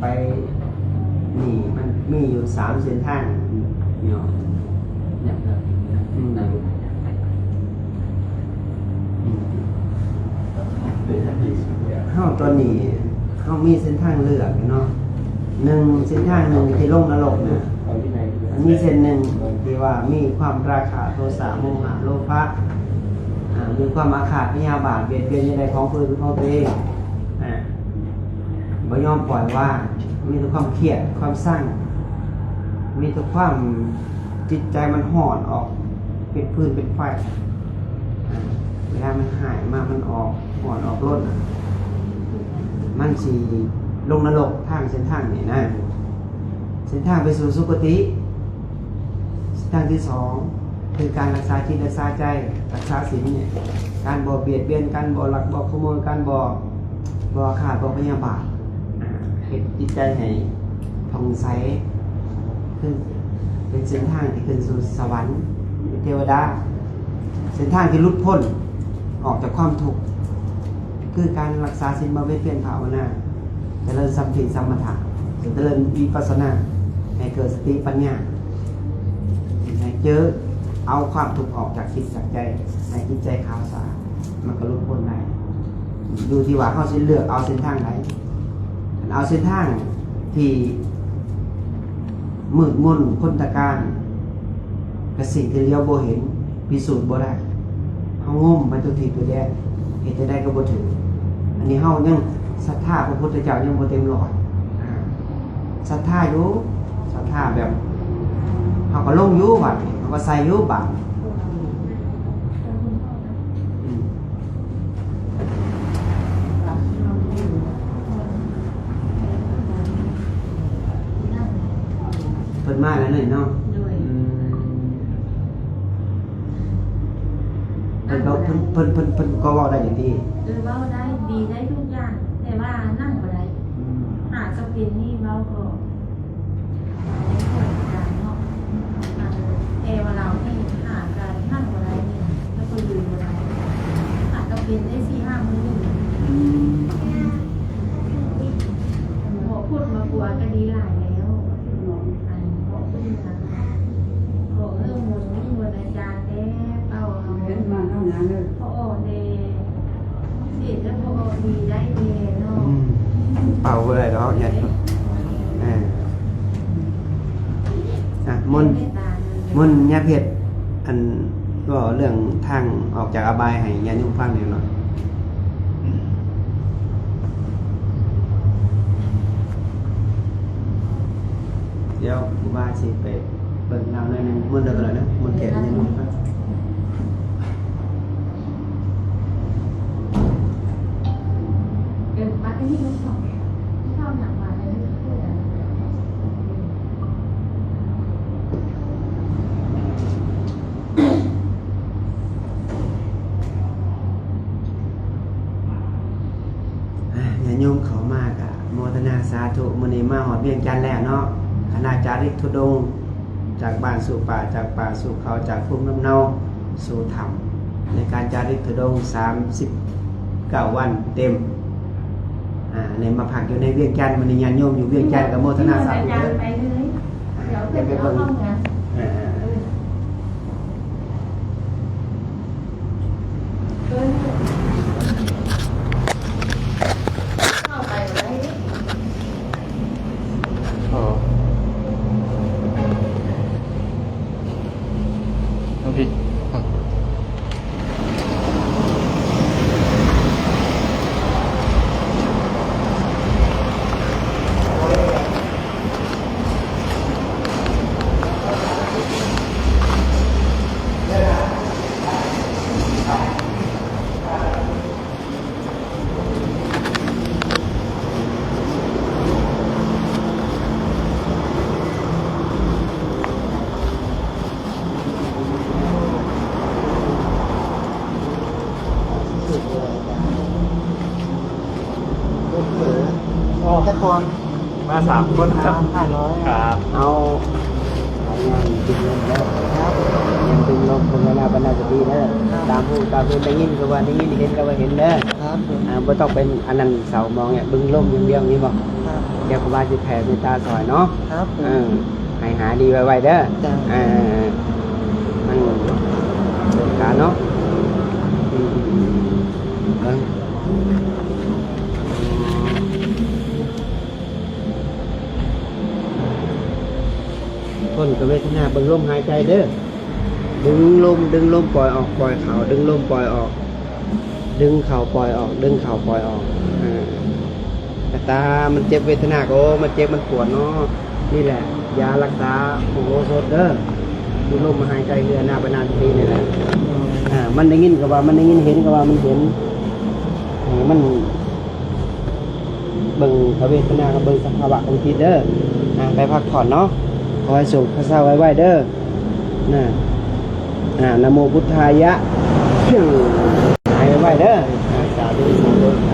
ไปนี่มันมีอยู่3เส้นทางเนาะเนี่ยครับในเฮาตอนนี้เฮามีเส้นทางเลือกเนาะเส้นทางหนึ่งที่ลงนรกนะอันนี้เส้นหนึ่งที่ว่ามีความราคะโทสะโมหะโลภะมีความอาฆาตพยาบาทเบียดเบียนในของคนอื่นของตัวเองบ่ยอมปล่อยวางมีแต่ความเครียดความสร้างมีแต่ความจิตใจมันห่อนออกเป็นพื้นเป็นไฟเวลามันหายมามันออกห่อนออกร้นมันสีลงนรกทางเส้นทางนี่นะเส้นทางไปสู่สุคติเส้นทางที่2คือการรักษาจิตรักษาใจรักษาศีลเนี่ยการบ่เบียดเบียนกันบ่ลักบ่ขโมยกันบ่ฆ่าบ่พยาบาทเฮ็ดจิตใจให้ผ่องใสคือเป็นเส้นทางที่ขึ้นสู่สวรรค์เป็นเทวดาเส้นทางที่หลุดพ้นออกจากความทุกข์คือการรักษาศีลบำเพ็ญเพียรภาวนาเจริญสัมผัสสัมมาทานเจริญวิปัสสนาให้เกิดสติปัญญาให้เจอเอาความทุกข์ออกจากจิตจากใจให้จิตใจขาวสะอาดมันก็หลุดพ้นได้ดูที่ว่าเขาจะเลือกเอาเส้นทางไหนเอาเส้นทางที่มืดมนพ้นตะการกระสิ่งที่เลี้ยวโบเห็นพิสูจน์โบได้เขางมไปตัวทีตัวแดงเห็นจะได้ก็โบถึงอันนี้เขายังศรัทธาพระพุทธเจ้ายังโบเต็มร้อยศรัทธาอยู่ศรัทธาแบบเขาก็ลงอยู่บัดเขาก็ใส่อยู่บัดเพิ่นมาแล้วเนาะเพิ่นก็เว้าได้อย่างดีเว้าได้ดีได้ทุกอย่างแต่ว่านั่งบ่ได้หาจะเป็นนี่เว้าก็ได้ผลการเนาะแต่ว่าเราที่หาการนั่งบ่ได้นี่แล้วก็ยืนบ่ได้หาจะเป็นได้ 4-5 มื้อหมอพูดมากลัวก็ดีหลายแล้วอันหมอพูดนะขอเรื่องมนต์อาจารย์แล้วเป้าเอาเงินมาเท่านั้นเลยพอเดสิจะพอดีได้เดเนาะเป่าอะไรดอกเนี่ยมนยาเพชรอันก็เรื่องทางออกจากอบายให้ญาติโยมฟังหน่อยเดี๋ยวว่าสิไปเปิดเราหน่อยนึงมันเดินกันเลยนะมันเก็บญาติโยมฟังเดี๋ยวมาที่นี่ลูกสองเข้าหนักมาเลยพูดญาติโยมเขามากอะโมทนาสาธุมื้อนี้มาฮอดเวียงจันทน์แล้วเนาะคณะจาริกธุดงค์จากบ้านสู่ป่าจากป่าสู่เขาจากภูมิลำเนาสู่ธรรมในการจาริกธุดงค์39 วันเต็มในมาพักอยู่ในเวียงจันทน์มันญาติโยมอยู่เวียงจันทน์กับโมทนาสาธุไปเลยเดี๋ยวไปเอาห้องนะเข้าไปไว้น้องพี่แค่คน มา3 คนครับ500ครับเอางานกินเงินแล้วครับ ดึงลมคนเวลาบรรณาจะดีเด้อตามหูตามเห็นได้ยินก็ว่าได้ยินเห็นก็ว่าเห็นเด้อ ครับผม บ่ต้องเป็นอันนั้นเสามองเนี่ยบึงลมอย่างเดียวนี่บ่ ครับ เดี๋ยวครูบาจะแผ่เมตตาสอนเนาะ ครับผม ให้หาดีไวๆเด้อ จ้ะ มันการเนาะคนกับเวทนาเบิ่งลมหายใจเด้อดึงลมปล่อยออกปล่อยเข่าดึงลมปล่อยออก ดึงเข่าปล่อยออก ดึงเข่าปล่อยออกแต่ตามันเจ็บเวทนาก็มันเจ็บมันปวดเนาะนี่แหละยารักษาโอ้โหสดเด้อดูลมมาหายใจเรือหน้าไปนานทีนี่แหละมันได้ยินก็ว่ามันได้ยินเห็นก็ว่ามันเห็นมันเบิ่งพระเวทนากับเบิ่งสภาวะของจิตเด้อไปพักผ่อนเนาะขอให้สุขพระเศร้าไว้เด้อนะโมพุทธายะหายไว้เด้อสาธุ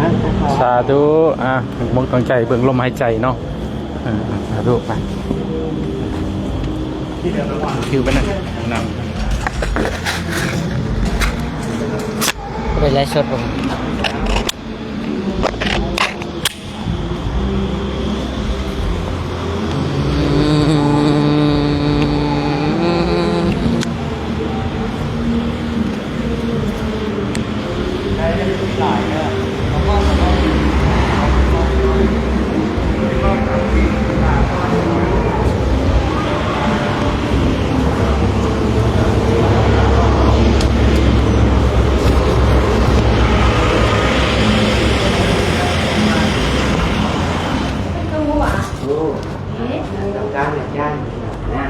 นะ สาธุมองตั้งใจเบิ่งลมหายใจเนาะสาธุไปคิวไปนั่ง ไปไลฟ์สดผม การเนี่ยย่านนะ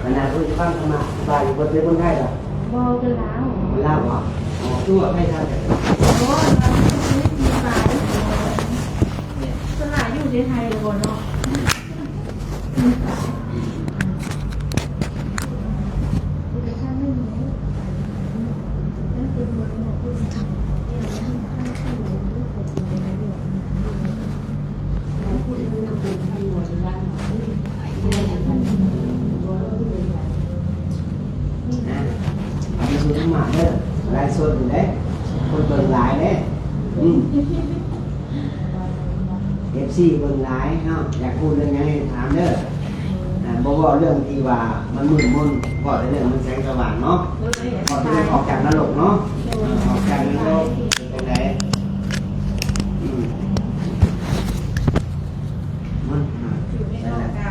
บรรดาผู้ที่ฟังธรรมะบาอยู่บนเรือบนไทยหรอ บอกกันแล้ว มันเล่าเหรอตัวไม่ทัน เพราะว่าเราไม่มีปลาสลายอยู่ในไทยเลยเนาะมีส่วนธรรมะเด้อลายส่วนอยู่เด้คนเบิ่งหลายเด้FC เบิ่งหลายเนาะอยากพูดเรื่องไงถามเด้อบอกเรื่องที่ว่ามันมืดมนบอกเรื่องมันแสงสว่างเนาะบอกเรื่องออกจากนรกเนาะออกจากนรกเป็นไงมัน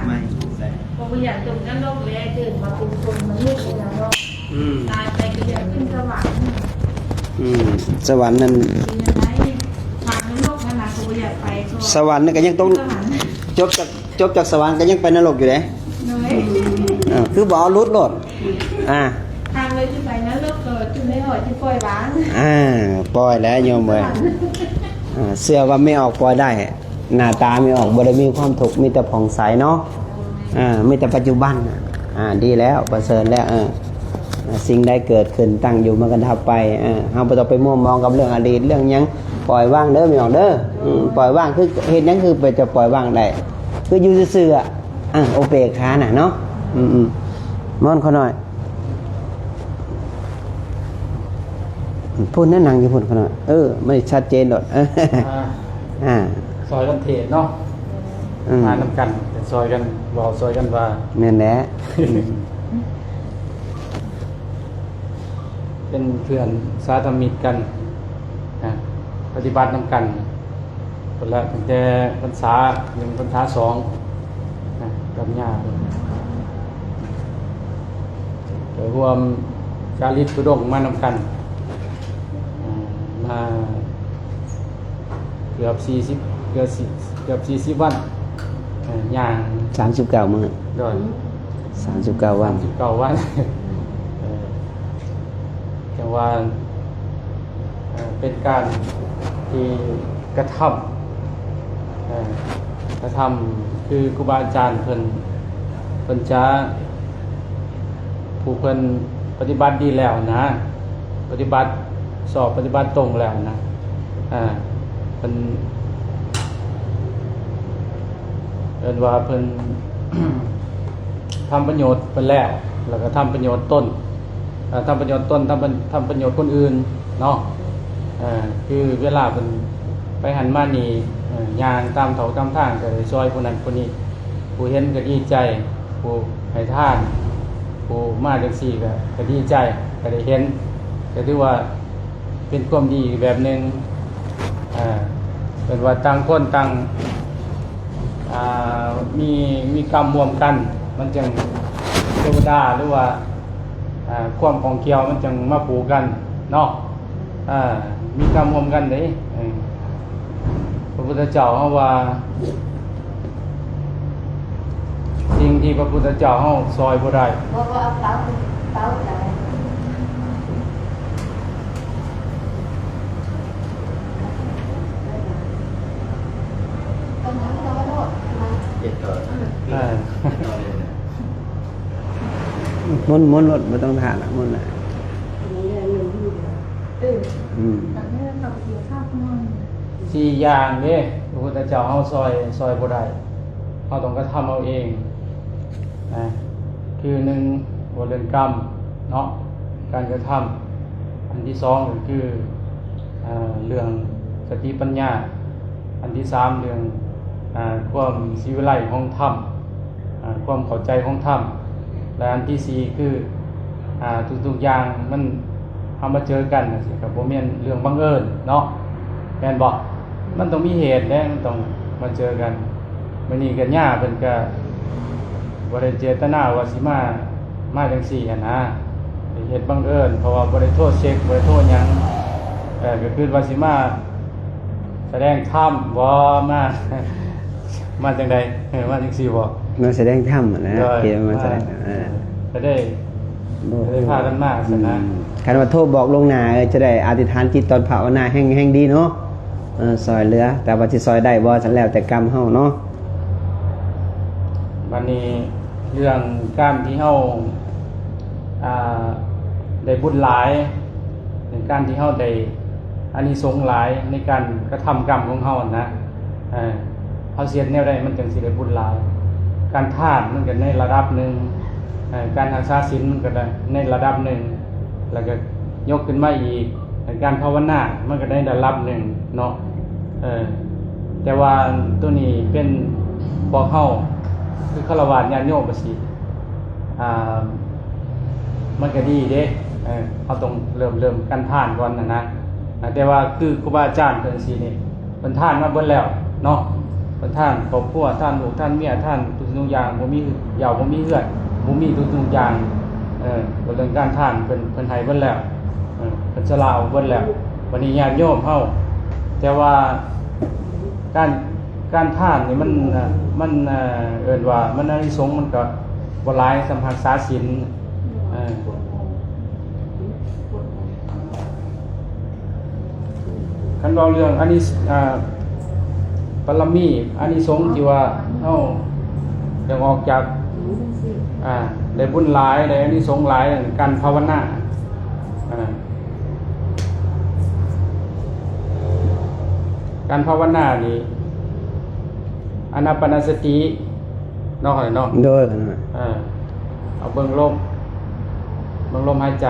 ไม่ใส่ พออยากจมนั่นโลกเลยเกิดมาเป็นคนมันลูกเลยนะก็ตายไปก็อยากขึ้นสวรรค์ สวรรค์นั้น ทางโลกนั้นนะเขาอยากไปก็ สวรรค์นี่ก็ยังต้องจบจากสวรรค์ก็ยังไปนรกอยู่เลย น้อย คือบ่เอารุดโลดทางเลยที่ไปนั้นโลกเกิดที่ไม่หอยที่ปล่อยบ้าง ปล่อยแล้วโยมเว้ยเสื้อว่าไม่ออกปล่อยได้หน้าตาไม่ออกบ่ได้มีความทุกข์มีแต่ผ่องใสเนาะมีแต่ปัจจุบันดีแล้วประเสริฐแล้วสิ่งใดเกิดขึ้นตั้งอยู่มันก็ดับไปเราบ่ต้องไปมัวมองกับเรื่องอดีตเรื่องหยังปล่อยว่างเด้อไม่ออกเด้อปล่อยว่างคือเห็นหยังคือไปจะปล่อยว่างได้คืออยู่ซื่อๆโอเปกขาน่ะเนาะมอนเขาหน่อยพูดนั่นนังอยู่พูดเขาหน่อยไม่ชัดเจนหรอกซอยกันเทศเนาะมานำกันซอยกันบอกซอยกันว่า แม่นแหละ เป็นเพื่อนสาธมิตรกันปฏิบัตินำกันคนละตั้งแต่พรรษา1พรรษา2กับญาติโดยรวมจาริกทุดงค์มานำกันมาเกือบ40วันย่าง39มื้อ โดย39วัน39วันจังว่าเป็นการที่กระทำคือครูบาอาจารย์เพิ่นจะผู้เพิ่นปฏิบัติดีแล้วนะปฏิบัติตรงแล้วนะเพิ่นว่าเพิ่น ทำประโยชน์ไปแล้วก็ทำประโยชน์ต้น ทำประโยชน์ตนทำประโยชน์คนอื่นเนาะคือเวลาเป็นไปหันมานี่ยางตามเขาตามทางก็เลยซอยคนนั้นคนนี้ผู้เห็นก็ดีใจผู้ให้ทานผู้มาจังซี่ก็ดีใจก็ได้เห็นก็ถือว่าเป็นความดีแบบหนึ่งเป็นว่าต่างคนต่างมีกรรมรวมกันมันจึงเทวดาหรือว่าความของเกี่ยวมันจึงมาผูกกันเนาะมีกรรมรวมกันเด้พระพุทธเจ้าเฮาว่าสิ่งที่พระพุทธเจ้าเฮาซอยบ่ได้มุนรถไม่ต้องทานละมุนละแต่ไม่ได้ทำเกี่ยวข้าวข้างนอก สี่อย่างเด้พระพุทธเจ้าเฮาซอยบ่ได้เฮาต้องกระทำเอาเองคือ1บ่เรื่องกรรมเนาะการกระทำอันที่2ก็คือเรื่องสติปัญญาอันที่3เรื่องความศิวิไลของธรรมความเข้าใจของธรรมและอันที่4คือทุกๆอย่างมันทำมาเจอกันสิครับบ่แม่นเรื่องบังเอิญเนาะแม่นบ่มันต้องมีเหตุและมันต้องมาเจอกันมื้อนี้ก็ย่าเพิ่นก็บ่ได้เจตนาว่าสิมาจังซี่หั่นนะเหตุบังเอิญเพราะว่าบ่ได้โทษเช็คบ่ได้โทษหยังก็คือว่าสิมาแสดงธรรมบ่มาจังใดมาจังซี่บ่มาแสดงธรรมนะเกี่ยวมาแสดงจะได้พากันมากสินะคันว่าโทษบอกลงหน้าจะได้อธิษฐานจิตตอนภาวนาแห่งดีเนาะซอยเหลือแต่ว่าสิซอยได้บ่ฉันแล้วแต่กรรมเฮาเนาะบัดนี้เรื่องการที่เฮาได้บุญหลายในการที่เฮาได้อานิสงส์หลายในการกระทำกรรมของเฮานะเฮาเสียแนวใดมันจึงสิได้บุญหลายการทานมันก็ในระดับหนึ่งการรักษาศีลมันก็ในระดับหนึ่งแล้วก็ยกขึ้นมาอีกการภาวนามันก็ได้ระดับหนึ่งเนาะแต่ว่าตัวนี้เป็นพอเข้าคือฆราวาสญาติโยมบ่สิมันก็ดีเด้เฮาต้องเริ่มการทานก่อนนะแต่ว่าคือครูบาอาจารย์เพิ่นสินี่เพิ่นทานมาเบิดแล้วเนาะท่านครอบครัวท่านลูกท่านเมียท่านทุกอย่างบ่มีเหยาบ่มีเหือดบ่มีทุกอย่างเรื่องการทานเพิ่นให้เบิดแล้วเพิ่นสละเอาเบิดแล้ววันนี้ญาติโยมเฮาแต่ว่าการทานนี่มันเอิ้นว่ามันอานิสงส์มันก็บ่หลายสำหรับรักษาศีลคันเว้าเรื่องอันนี้ปรมีอานิสงส์ที่ว่าเฮาได้ออกจากได้บุญหลายได้อานิสงส์หลายการภาวนาการภาวนานี่อานาปานสติเนาะเนาะโดยเอาเบิ่งลมหายใจ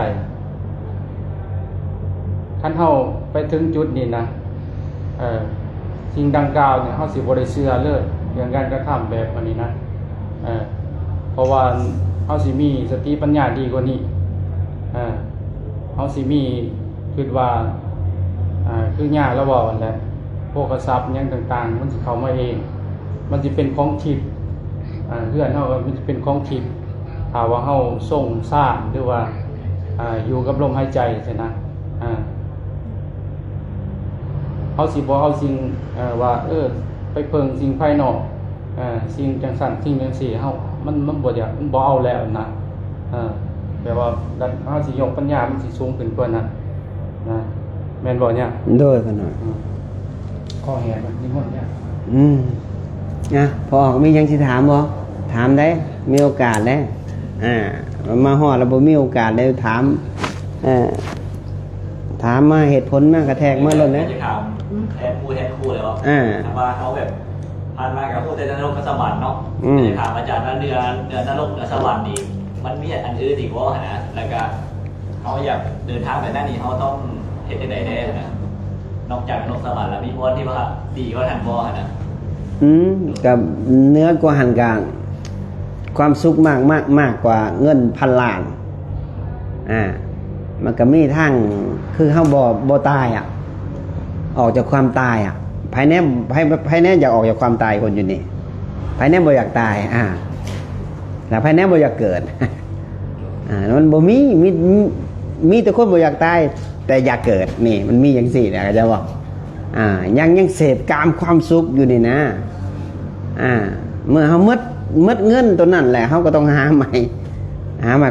คันเฮาไปถึงจุดนี้นะสิ่งดังกล่าวเนี่ยเฮาสิบ่ได้เชื่อเลยเรื่องการกระทำแบบนี้นะเพราะว่าเฮาสิมีสติปัญญาดีกว่านี้เฮาสิมีคิดว่าคือย่าแล้วว่านั่นแหละพวกทรัพย์หยังต่างๆมันสิเข้ามาเองมันสิเป็นของทิพย์เพื่อนเฮาก็มันสิเป็นของทิพย์ถ้าว่าเฮาส่งสร้างหรือว่าอยู่กับลมหายใจใช่นะเฮาสิบ่เอาสิ่งว่าไปเพิ่งสิ่งภายนอกสิ่งจังสั่นสิ่งจังซี่เฮามันบ่อยากมันบ่เอาแล้วนะแปลว่าเฮาสิยกปัญญามันสิสูงขึ้นกว่านั้นนะแม่นบ่เนี่ยโดยกันหน่อยข้อแหบนิมนต์เนี่ยพอมียังสิถามบ่ถามได้มีโอกาสแล้วมาฮอดแล้วบ่มีโอกาสได้ถามมาเหตุผลมากระแทกมาล้นนะจะถามแทนคู่เลยว่าถามว่าเขาแบบผ่านมากับพูดแต่นรกกับสวรรค์เนาะจะถามอาจารย์ว่าเดือนนรกกับสวรรค์นี่มันมีอันอื่นอีกว่านะแล้วก็ เขาอยากเดินทางไปด้านนี้เขาต้องเห็นใดได้นะนอกจากนกสวรรค์แล้วมีพวกที่ว่าดีกว่าทางบ่อนะ กับเนื้อกว่าหันกลางความสุขมากกว่าเงินพันล้านมันก็มีทั้งคือเฮาบ่ตายออกจากความตายภายในอยากออกจากความตายคนอยู่นี่ภายในบ่อยากตายแล้วภายในบ่อยากเกิดมันบ่มีแต่คนบ่อยากตายแต่อยากเกิดนี่มันมีอย่างสี่นะจะบอกยังเสพกามความสุขอยู่นี่นะเมื่อเขามืดเงินตัวนั้นแหละเขาก็ต้องหาใหม่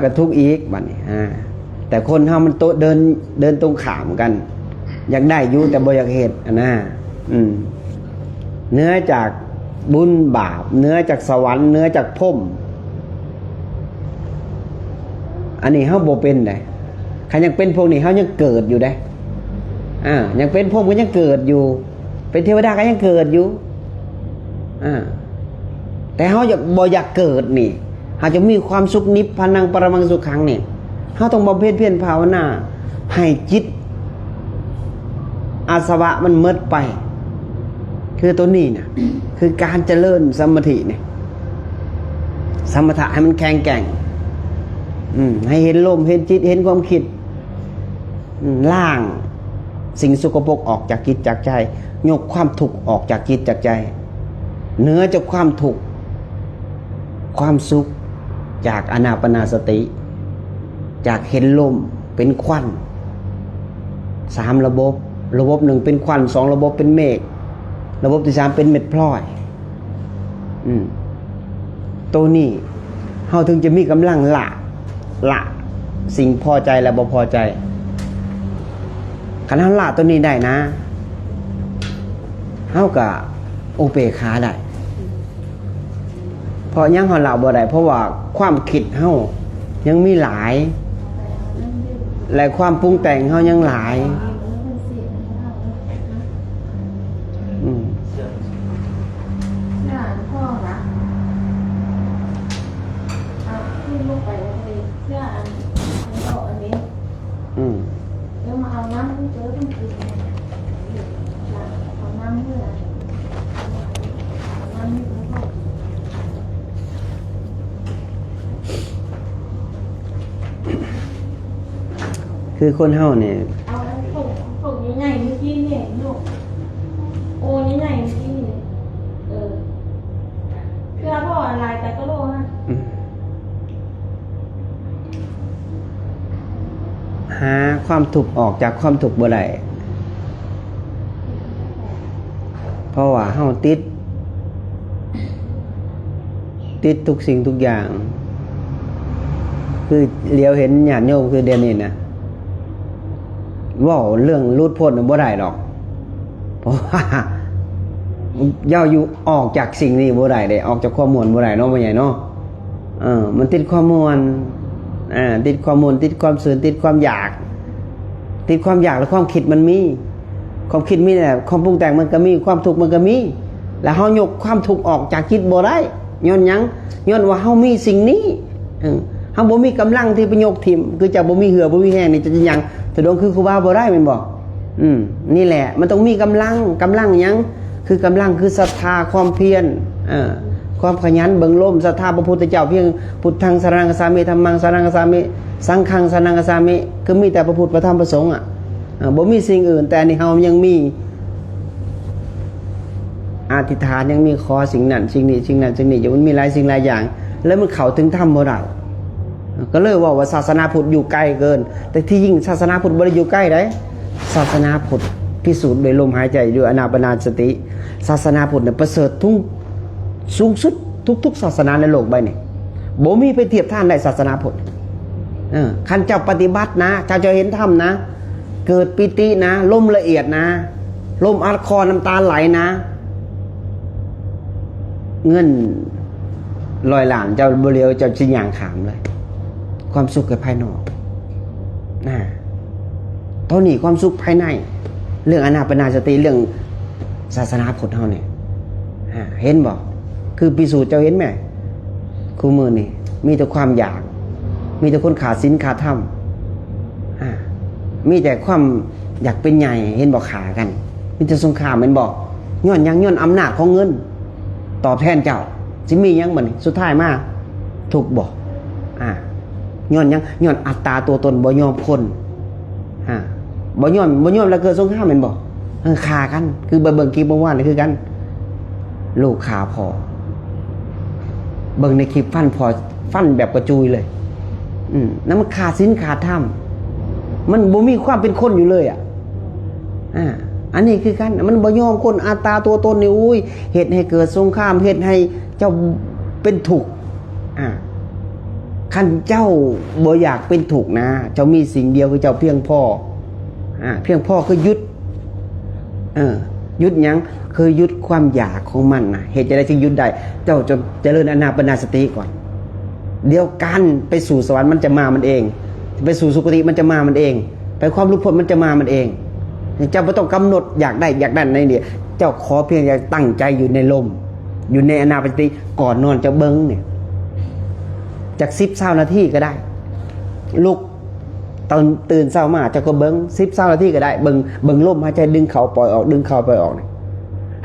ก็ทุกข์อีกบัดนี้แต่คนเขามันโตเดินตรงขามกันอยากได้อยู่แต่บ่อยากเฮ็ดเนื้อจากบุญบาปเนื้อจากสวรรค์เนื้อจากพรหมอันนี้เขาบ่เป็นได้ใครยังเป็นพวกนี้เขายังเกิดอยู่ได้ยังเป็นพรหมก็ยังเกิดอยู่เป็นเทวดาก็ยังเกิดอยู่แต่เขาบ่อยากเกิดนี่เขาจะมีความสุขนิพพานังปรมังสุขังนี่เขาต้องบำเพ็ญเพียรภาวนาให้จิตอาสวะมันเมิดไปคือตัวนี้นะคือการเจริญสมาธิเนี่ยสมถะให้มันแข็งแกร่งให้เห็นลมเห็นจิตเห็นความคิดล่างสิ่งสกปรกออกจากจิตจากใจยกความทุกข์ออกจากจิตจากใจเหนือจากความทุกข์ความสุขจากอานาปานสติจากเห็นลมเป็นควัน3ระบบ1เป็นควัน2ระบบเป็นเมฆระบบที่3เป็นเม็ดพลอยตัวนี้เฮาถึงจะมีกำลังละสิ่งพอใจและบ่พอใจคันเฮาละตัวนี้ได้นะเฮาก็โอเปคาได้เพราะยังเฮาละบ่ได้เพราะว่าความคิดเฮายังมีหลายและความปรุงแต่งเฮายังหลายพ่อนะขึ้นลูกไปเลยเพื่ออันนี้แล้วมาเอาน้ำเจอต้องกินเอาน้ำเพื่อน้ำนี่พ่อคือคนเฮาเนี่ยเอาผงใหญ่ๆเมื่อกี้เนี่ยลูกโอ้ใหญ่ๆเมื่อกี้เนี่ยเพื่อพ่ออะไรแต่ก็โลนะหาความทุกข์ออกจากความทุกข์บ่ได้เพราะว่าเฮาติดทุกสิ่งทุกอย่างคือเลี้ยวเห็นญาติโยมคือเดี๋ยวนี้นะว่าเรื่องรูดพ้นบ่ได้หรอกเพราะว่าย่าอยู่ออกจากสิ่งนี้บ่ได้เลยออกจากความมวลบ่ได้เนาะบ่ใหญ่เนาะมันติดความมวลติดความมวลติดความสื่อติดความอยากและความคิดมันมีความคิดมีแหละความปรุงแต่งมันก็มีความทุกข์มันก็มีแล้วเฮายกความทุกข์ออกจากจิตบ่ได้ย้อนหยังย้อนว่าเฮามีสิ่งนี้เฮาบ่มีกำลังที่ไปยกทิ่มคือจะบ่มีเหือบ่มีแห้งนี่จะหยังแสดงคือครูบาบ่ได้แม่นบ่นี่แหละมันต้องมีกำลังหยังคือกำลังคือศรัทธาความเพียรความขยันเบิ่งลมศรัทธาพระพุทธเจ้าเพียงพุทธังสรณังคัจฉามิธัมมังสรณังคัจฉามิสังฆังสรณังคัจฉามิคือมีแต่พระพุทธพระธรรมพระสงฆ์บ่มีสิ่งอื่นแต่นี่เฮายังมีอธิษฐานยังมีขอสิ่งนั้นสิ่งนี้อยู่มันมีหลายสิ่งหลายอย่างแล้วมันเข้าถึงธรรมบ่ได้ก็เลยว่าศาสนาพุทธอยู่ไกลเกินแต่ที่ยิ่งศาสนาพุทธบ่ได้อยู่ใกล้ได้ศาสนาพุทธพิสูจน์โดยลมหายใจด้วยอานาปานสติศาสนาพุทธเนี่ยประเสริฐสูงสุดทุกศาสนาในโลกใบนี้บ่มีไปเทียบท่านได้ศาสนาพุทธคันเจ้าปฏิบัตินะเจ้าจะเห็นธรรมนะเกิดปิตินะลมละเอียดนะลมอัดคอน้ำตาไหลนะเงินลอยหลานเจ้าบ่เลียวเจ้าสิย่างขามเลยความสุขภายนอกเท่านี้ความสุขภายในเรื่องอานาปานสติเรื่องศาสนาพุทธเฮาเนี่ยเห็นบ่คือพิสูจน์เจ้าเห็นไหมคู่มือนี่มีแต่ความอยากมีแต่คนขาดศีลขาดธรรม มีแต่ความอยากเป็นใหญ่เห็นบอกขากันมีแต่สงครามแมันบอกย้อนยังย้อนอำนาจของเงินตอบแทนเจ้าสิมียังบัดนี้สุดท้ายมาถูกบอกย้อนยังย้อนอัตตาตัวตนบ่ยอมคนบ่ยอมแล้วเกิดสงครามแม่นบ่ฆ่ากันคือเบิ่งคลิปเมื่อวานนี่คือกันลูกขาพอเบิ่งในคลิปฟันแบบกระจุยเลยนั่นมันขาดศีลขาดธรรมมันบ่มีความเป็นคนอยู่เลยอันนี้คือกันมันบ่ยอมคนอัตตาตัวตนนี่อุ้ยเฮ็ดให้เกิดสงครามเฮ็ดให้เจ้าเป็นทุกข์คันเจ้าบ่อยากเป็นทุกข์นะเจ้ามีสิ่งเดียวคือเจ้าเพียงพอคือหยุดหยุดหยังคือหยุดความอยากของมันนะเหตุจะได้จึงหยุดได้เจ้าจะเจริญอานาปานสติก่อนเดี๋ยวกันไปสู่สวรรค์มันจะมามันเองไปสู่สุคติมันจะมามันเองไปความรู้พ้นมันจะมามันเองเจ้าไม่ต้องกำหนดอยากได้ในเดียวเจ้าขอเพียงอยากตั้งใจอยู่ในลมอยู่ในอานาปานสติก่อนนอนจะเบิ้งเนี่ยจาก10-20 นาทีก็ได้ลุกตอนตื่นเช้ามาจะก็เบิ้ง10-20 นาทีก็ได้เบิ้งลมหายใจดึงเข้าปล่อยออกดึงเข้าปล่อยออกเนี่ย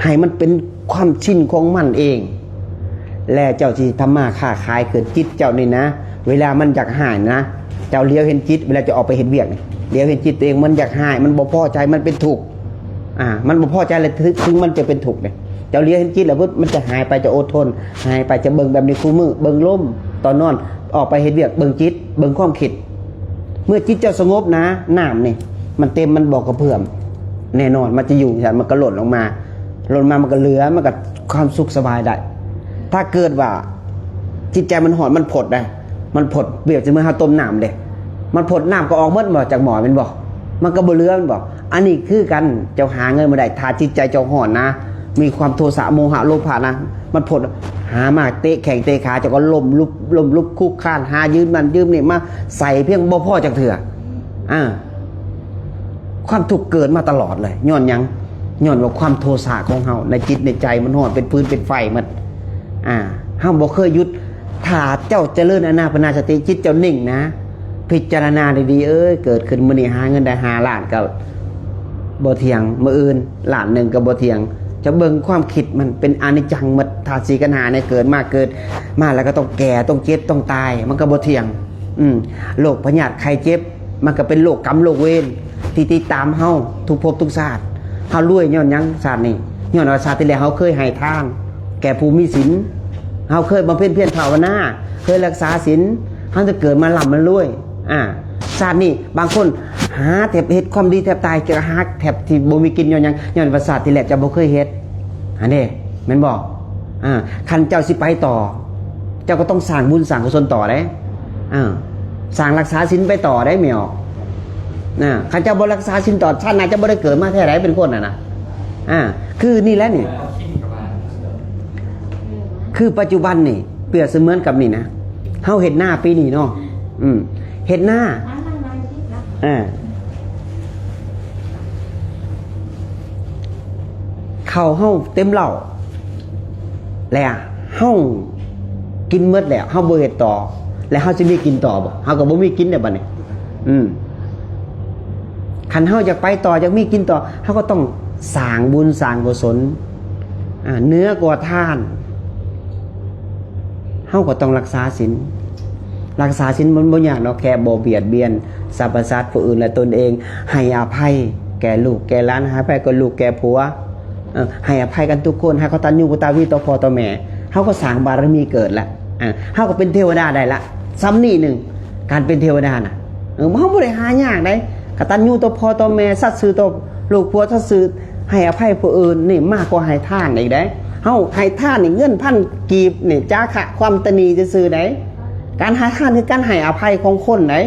ให้มันเป็นความชินของมันเองและเจ้าที่ทำมาค้าขายเกิดจิตเจ้านี่นะเวลามันอยากหายนะเจ้าเลี้ยวเห็นจิตเวลาจะออกไปเห็นเวียกเลี้ยวเห็นจิตตัวเองมันอยากหายมันบ่พอใจมันเป็นทุกข์มันบ่พอใจเลยถึงมันจะเป็นทุกข์เนี่ยเจ้าเลี้ยวเห็นจิตแล้วมันจะหายไปจะอดทนหายไปจะเบิ่งแบบนี้คู่มือเบิ่งลมตอนนอนออกไปเห็นเวียกเบิ่งจิตเบิ่งความคิดเมื่อจิตเจ้าสงบนะน้ำนี่มันเต็มมันบอกกระเพื่อมแน่นอนมันจะอยู่มันก็หล่นลงมามันก็เหลือมันก็ความสุขสบายได้ถ้าเกิดว่าจิตใจมันหอนมันผดได้มันผดเบียบจะเมื่อเราต้มน้ำเด้มันผดน้ำก็ออกเมื่อบ่จากหมอมันบอกมันก็บ่เหลือมันบอกอันนี้คือกันเจ้าหาเงินมาได้ถ้าจิตใจเจ้าหอนนะมีความโทสะโมหะโลภะนะมันผดหามาเตะแข่งเตะขาเจ้าก็ล้มลุกคุกคานหายืมมันยืมนี่มาใส่เพียงบ่พอจากเถื่อความทุกข์เกิดมาตลอดเลยย้อนยังย้อนว่าความโทสะของเฮาในจิตในใจมันหอนเป็นปืนเป็นไฟมันเฮาบ่เคยหยุดถ้าเจ้าเจริญอานาปานสติจิตเจ้านิ่งนะพิจารณาดีๆเกิดขึ้นมื้อนี้หาเงินได้5 ล้านก็บ่เที่ยงมื้ออื่นล้านนึงก็บ่เที่ยงจะเบิ่งความคิดมันเป็นอนิจจังหมดธาตุ4 ขันธ์5เนี่ยเกิดมาแล้วก็ต้องแก่ต้องเจ็บต้องตายมันก็บ่เที่ยงโรคพยาธิไข้เจ็บมันก็เป็นโรคกรรมโรคเวรที่ติดตามเฮาทุกภพทุกชาติเฮารวยย้อนยังชาตินี้ย้อนว่าชาติที่แล้วเฮาเคยให้ทานแก่ผู้มีศีลเฮาเคยบำเพ็ญเพียรภาวนาเคยรักษาศีลเฮาจะเกิดมาร่ำมันรวยชาตินี้บางคนหาแทบเฮ็ดความดีแทบตายจะหาแทบที่บ่มีกินย้อนยังย้อนว่าชาติที่แล้วจะบ่เคยเฮ็ดอันนี้แม่นบ่คันเจ้าสิไปต่อเจ้าก็ต้องสร้างบุญสร้างกุศลต่อได้สร้างรักษาศีลไปต่อได้แม่ออกข้าเจ้าบรักษาศีลต่อชาติไหนจะบ่ได้เกิดมาแท้ไหนเป็นคนนะคือนี่แหละนี่คือปัจจุบันนี่เปรียบเสมือนกับนี่นะเฮาเห็นหน้าปีนี้เนาะเห็นหน้าเข้าเฮาเต็มเหล้าแล้วเฮากินหมดแล้วเฮาบ่เฮ็ดต่อแล้วเฮาสิมีกินต่อบ่เฮาก็บ่มีกินได้บัดนี้คันเฮาอยากไปต่ออยากมีกินต่อเฮาก็ต้องสร้างบุญสร้างกุศลเนื้อกว่าทานเฮาก็ต้องรักษาศีลมันบ่ยากเนาะแค่บ่เบียดเบียนสรรพสัตว์ผู้อื่นและตนเองให้อภัยแก่ลูกแก่หลานให้อภัยกับลูกแก่ผัวให้อภัยกันทุกคนให้กตัญญูกตเวทีต่อพ่อต่อแม่เฮาก็สร้างบารมีเกิดละเฮาก็เป็นเทวดาได้ละซ้ำนี่นึงการเป็นเทวดาน่ะเฮาบ่ได้หายากได้กตัญญูต่อพ่อต่อแม่สัตย์ซื่อต่อลูกผัวสัตย์ซื่อให้อภัยผู้อื่นนี่มากกว่าให้ทานอีกได้เฮาให้ทานนี่เงินพันกีบนี่จาคะความตนีซื่อๆได้การให้ทานคือการให้อภัยของคนได้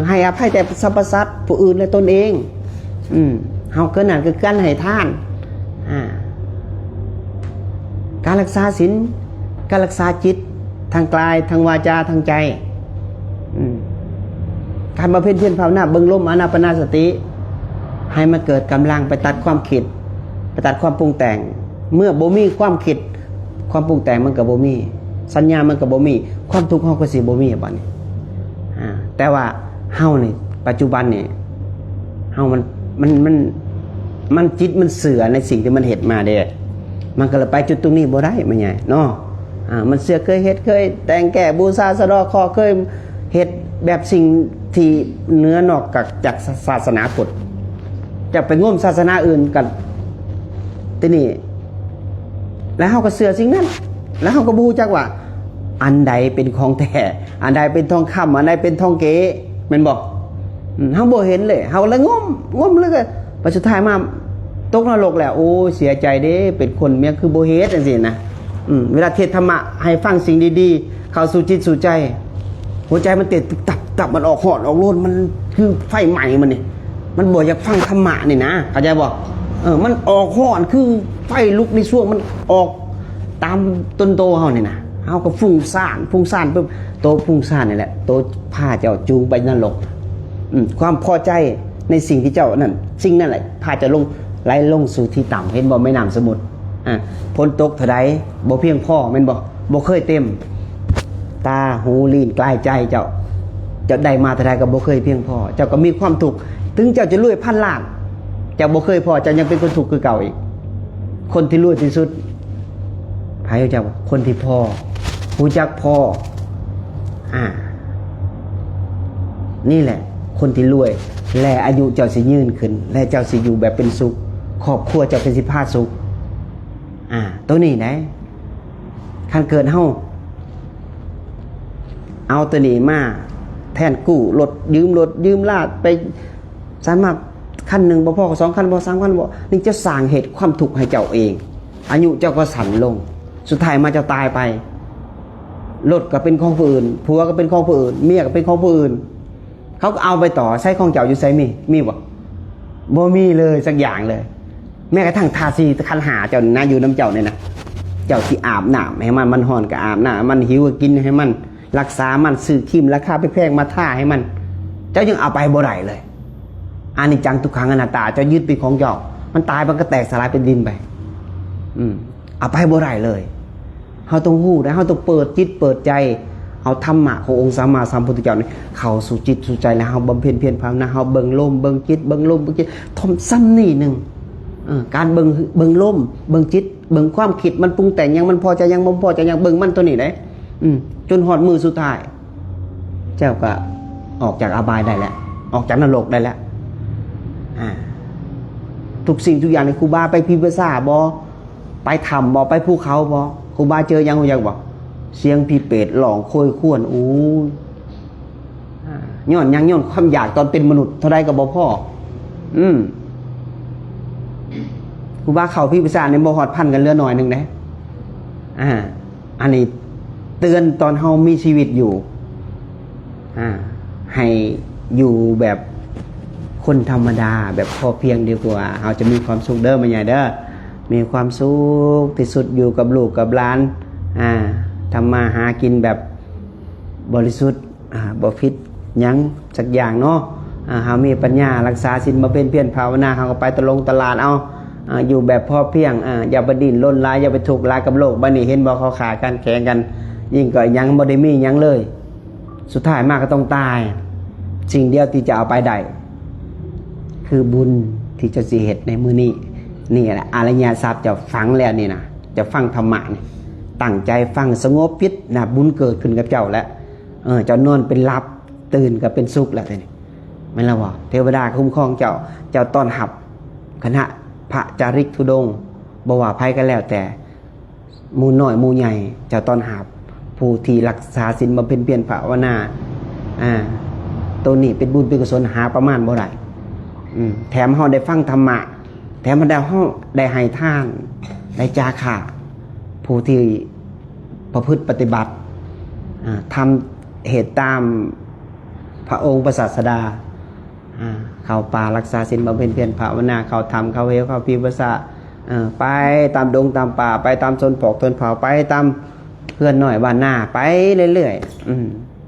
ให้อภัยแต่สรรพสัตว์ผู้อื่นและตนเองเฮาเกินนั่นคือการให้ทานการรักษาศีลการรักษาจิตทางกายทางวาจาทางใจการบำเพ็ญเพียรภาวนาเบิ่งลมอานาปานสติให้มันเกิดกำลังไปตัดความคิดไปตัดความปรุงแต่งเมื่อบ่มีความคิดความปรุงแต่งมันก็บ่มีสัญญามันก็บ่มีความทุกข์เฮาก็สิบ่มีบัดนี้แต่ว่าเฮานี่ปัจจุบันนี่ เฮามันจิตมันเสือในสิ่งที่มันเฮ็ดมาเด้มันก็เลยไปจุดตรงนี้บ่ได้มันใหญ่เนาะมันเสือเคยเฮ็ดเคยแต่งแก่บูชาสะเดาะเคราะห์เคยเฮ็ดแบบสิ่งที่เหนือนอกจากศาสนาพุทธจะไปง่วมศาสนาอื่นกันทีนี้แล้วเฮาก็เสือสิ่งนั้นแล้วเฮาก็บูจักว่าอันใดเป็นของแท้อันใดเป็นทองคำอันใดเป็นทองเก๋แม่นบ่เฮาบ่เห็นเลยเฮาเลยงมเลยก็พอสุดท้ายมาตกนรกแล้วโอ้เสียใจเด้เป็นคนเมียคือบ่เฮ็ดจังซี่นะเวลาเทศธรรมะให้ฟังสิ่งดีๆเข้าสู่จิตสู่ใจหัวใจมันเต้นตับมันออกหอนออกโลนมันคือไฟไหม้มันนี่มันบ่อยากฟังธรรมะนี่นะเข้าใจบ่มันออกหอนคือไฟลุกในช่วงมันออกตามต้นโตเฮานี่นะเฮาก็ฟุ้งซ่านปุ๊บโตฟุ้งซ่านนี่แหละโตพาเจ้าจูงไปนรกความพอใจในสิ่งที่เจ้านั่นสิ่งนั่นแหละพาจะไหลลงสู่ที่ต่ำเห็นบ่แม่น้ำสมุทรพ้นตกเท่าใดบ่เพียงพอแม่นบ่เคยเต็มตาหูลิ้นกายใจเจ้าได้มาเท่าใดก็บ่เคยเพียงพอเจ้าก็มีความทุกข์ถึงเจ้าจะรวยพันล้านเจ้าบ่เคยพอเจ้ายังเป็นคนทุกข์คือเก่าอีกคนที่รวยที่สุดไผเจ้าคนที่พอรู้จักพอนี่แหละคนที่รวยและอายุเจ้าสิยืนขึ้นและเจ้าสิอยู่แบบเป็นสุขครอบครัวเจ้าเป็นสิพาสุขตัวนี้นะคันเกิดเฮาเอาตัวนี้มาแทนกู้รถยืมลาดไปสามารถคันหนึ่งบ่พอ2คันบ่3คันบ่นี่จะสร้างเหตุความทุกข์ให้เจ้าเองอายุเจ้าก็สั่นลงสุดท้ายมาเจ้าตายไปรถก็เป็นของผู้อื่นผัวก็เป็นของผู้อื่นเมียก็เป็นของผู้อื่นเขาก็เอาไปต่อใช้ของเจ้าอยู่ไสมีบ่มีเลยสักอย่างเลยแม้กระทั่งทาสีคันหาเจ้านะอยู่น้ำเจ้าเนี่ยนะเจ้าที่อาบน้ำให้มันฮ้อนก็อาบน้ำมันหิวก็กินให้มันรักษามันซื้อครีมราคาแพงๆมาทาให้มันเจ้ายังเอาไปบ่ได้เลยอานิจจังทุกขังอนัตตาเจ้ายึดเป็นของเจ้ามันตายมันก็แตกสลายเป็นดินไปเอาไปบ่ได้เลยเฮาต้องฮู้นะเฮาต้องเปิดจิตเปิดใจเอาธรรมะขององค์สัมมาสัมพุทธเจ้านี่เข้าสู่จิตสู่ใจแล้วเฮาบำเพ็ญเพียรภาวนาเฮาเบิ่งลมเบิ่งจิตเบิ่งลมเบิ่งจิตทำซ้ำนี่นึงการเบิ่งลมเบิ่งจิตเบิ่งความคิดมันปรุงแต่งยังมันพอใจยังบ่พอใจยังเบิ่งมันตัวนี้ได้จนหอดมือสุดท้ายเจ้าก็ออกจากอบายได้แล้วออกจากนรกได้แล้วทุกสิ่งทุกอย่างในครูบาไปพิพากษาบ่ไปถ้ำบ่ไปภูเขาบ่ครูบาเจอยังบ่เสียงผีเปรตหลองโคยข่วนย้อนความอยากตอนเป็นมนุษย์เท่าใดก็บ่พอครูบาเข้าพิพากษาในบ่ฮอดพันกันเหลือหน่อยนึงเด้อันนี้เตือนตอนเฮามีชีวิตอยู่ให้อยู่แบบคนธรรมดาแบบพอเพียงดีกว่าเฮาจะมีความสุขเด้อแม่ใหญ่เด้อมีความสุขที่สุดอยู่กับลูกกับหลานทำมาหากินแบบบริสุทธิ์บ่ผิดหยังสักอย่างเนาะเฮามีปัญญารักษาศีลมาเป็นเพียรภาวนาเฮาก็ไปตลาดเอาอยู่แบบพอเพียงอย่าไปดิ้นรนหลายอย่าไปทุกข์หลายกับโลกบัดนี้เห็นบ่เขาขากันแข่งกันยิ่งก็ยังบ่ได้มีหยังเลยสุดท้ายมาก็ต้องตายสิ่งเดียวที่จะเอาไปได้คือบุญที่จะสิเฮ็ดในมื้อนี้นี่แหละอริยทรัพย์จะฟังแล้วนี่นะจะฟังธรรมะนี่ตั้งใจฟังสงบจิตนะบุญเกิดขึ้นกับเจ้าแล้วเจ้านอนเป็นหลับตื่นก็เป็นสุขแล้วทีนี้แม่นแล้วบ่เทวดาคุ้มครองเจ้าต้อนรับคณะพระจาริกธุดงค์บ่ว่าภัยก็แล้วแต่หมู่น้อยหมู่ใหญ่เจ้าต้อนรับผู้ที่รักษาศีลบำเพ็ญเพียรภาวนาตัวนี้เป็นบุญเป็นกุศลหาประมาณบ่ได้แถมเฮาได้ฟังธรรมะแถมเฮาได้ให้ทานได้จาคะผู้ที่ประพฤติปฏิบัติทำเหตุตามพระองค์พระศาสดาเข้าป่ารักษาศีลบำเพ็ญเพียรภาวนาเข้าธรรมเข้าเหวเข้าพิปัสสะไปตามดงตามป่าไปตามชนปอกชนเผ่าไปตามเพื่อนหน่อยบ้านหน้าไปเรื่อย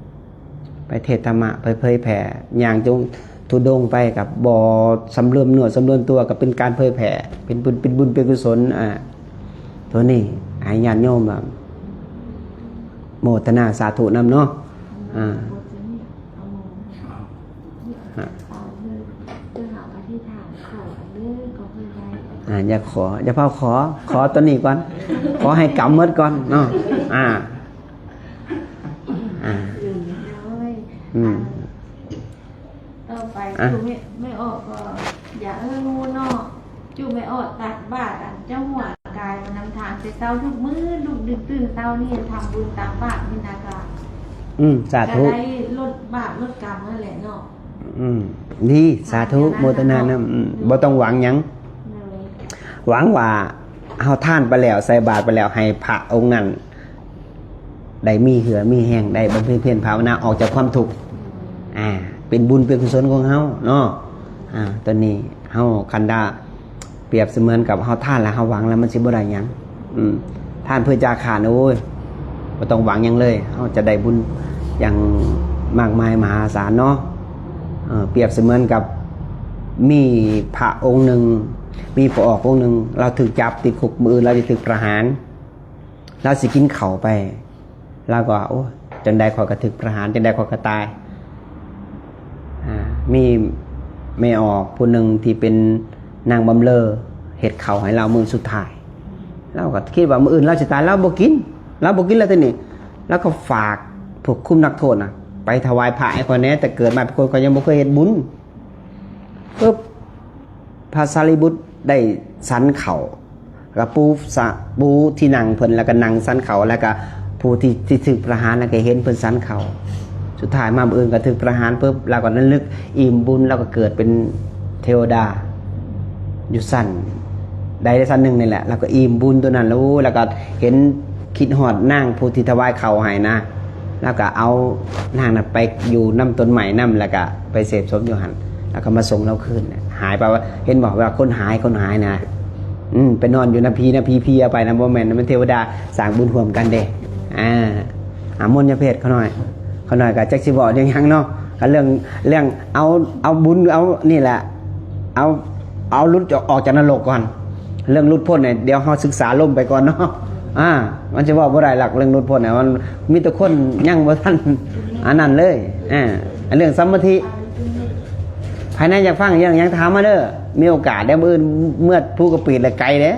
ๆไปเทศธรรมะไปเผยแผ่อย่างจงทุดงไปกับบ่อสำรวมเนื้อสำรวมตัวกับเป็นการเผยแผ่เป็นบุญเป็นกุศลตัวนี้ให้ญาติโยมโมทนาสาธุนำเนาะ อย่าขออย่าเฝ้าขอตัวนี้ก่อนขอให้กำเมิดก่อนเนาะอ่า ต่อไปจูไม่ออกก็อย่างูเนาะจูไม่ออกตักบาตรเจ้าหัวกายมานำทางไปเศร้าทุกมื้อลูกดึกตื่นเศร้านี่ทำบุญตักบาตรมินากา สาธุ จะได้ลดบาปลดกรรมนั่นแหละเนาะ ดีสาธุโมทนานะบ่ต้องหวังหยังหวังว่าเฮาท่านไปแล้วใส่บาตรไปแล้วให้พระองค์นั้นได้มีเหือมีแห้งได้บำเพ็ญเพียรภาวนาออกจากความทุกข์เป็นบุญเป็นกุศลของเฮาเนาะตอนนี้เฮาคันดาเปรียบเสมือนกับเฮาท่านแล้วเฮาหวังแล้วมันสิบ่ได้หยังท่านเพื่อจาขาดนะโว้ยบ่ต้องหวังหยังเลยเฮาจะได้บุญอย่างมากมายมหาศาลเนาะเปรียบเสมือนกับมีพระองค์หนึ่งมีพระออกองค์หนึ่งเราถูกจับติดคุกมือเราจะถูกประหารเราสิกินเข่าไปเราก็โอ้จังใดขอยกระถึกประหารจังใดขอยกระตายมีไม่ออกผู้หนึ่งที่เป็นนางบำเลอเห็ดเข่าให้เรามือสุดท้ายเราก็คิดว่ามืออื่นเราจะตายเราบ่กินแล้วทีนี้แล้วก็ฝากพวกคุมนักโทษไปถวายพระไอ้คนนี้แต่เกิดมาเป็นคนก็ยังบ่เคยเห็นบุญปุ๊บพระสารีบุตรได้สันเข่าแล้วปูที่นั่งเพิ่นแล้วก็นั่งสันเข่าแล้วก็ผู้ที่ถึกประหารแล้วก็เห็นเพิ่นสันเข่าสุดท้ายมาอื่นก็ถึกประหารปุ๊บแล้วก็นั้นลึกอิ่มบุญแล้วก็เกิดเป็นเทวดาอยู่สั้นใดสั้นหนึ่งนี่แหละแล้วก็อิ่มบุญตัวนั้นแล้วก็เห็นคิดหอดนั่งผู้ที่ถวายเข่าให้นะแล้วก็เอานางไปอยู่น้ำต้นใหม่น้ำแล้วก็ไปเสพสมอยู่หันแล้วก็มาส่งเราคืนหายไปว่าเห็นบอกว่าคนหายนะไปนอนอยู่นาพีเอาไปนะโมเมนต์มันเทวดาสร้างบุญร่วมกันเด้มนต์ยาเพศเขาหน่อยกับแจ็คสิบอกยังเนาะก็เรื่องเอาบุญเอานี่แหละเอาลุดออกจากนรกก่อนเรื่องลุดพ้นเนี่ยเดี๋ยวเราศึกษาล่มไปก่อนเนาะมันจะบอกว่าไรหลักเรื่องลุดพ้นเนี่ยมันมีแต่คนยั่งว่าท่านอันนั้นเลยเรื่องสมาธิภายในอยากฟังยังถามมาเด้อมีโอกาสได้เมื่อผู้กระปิดเลยไกลเด้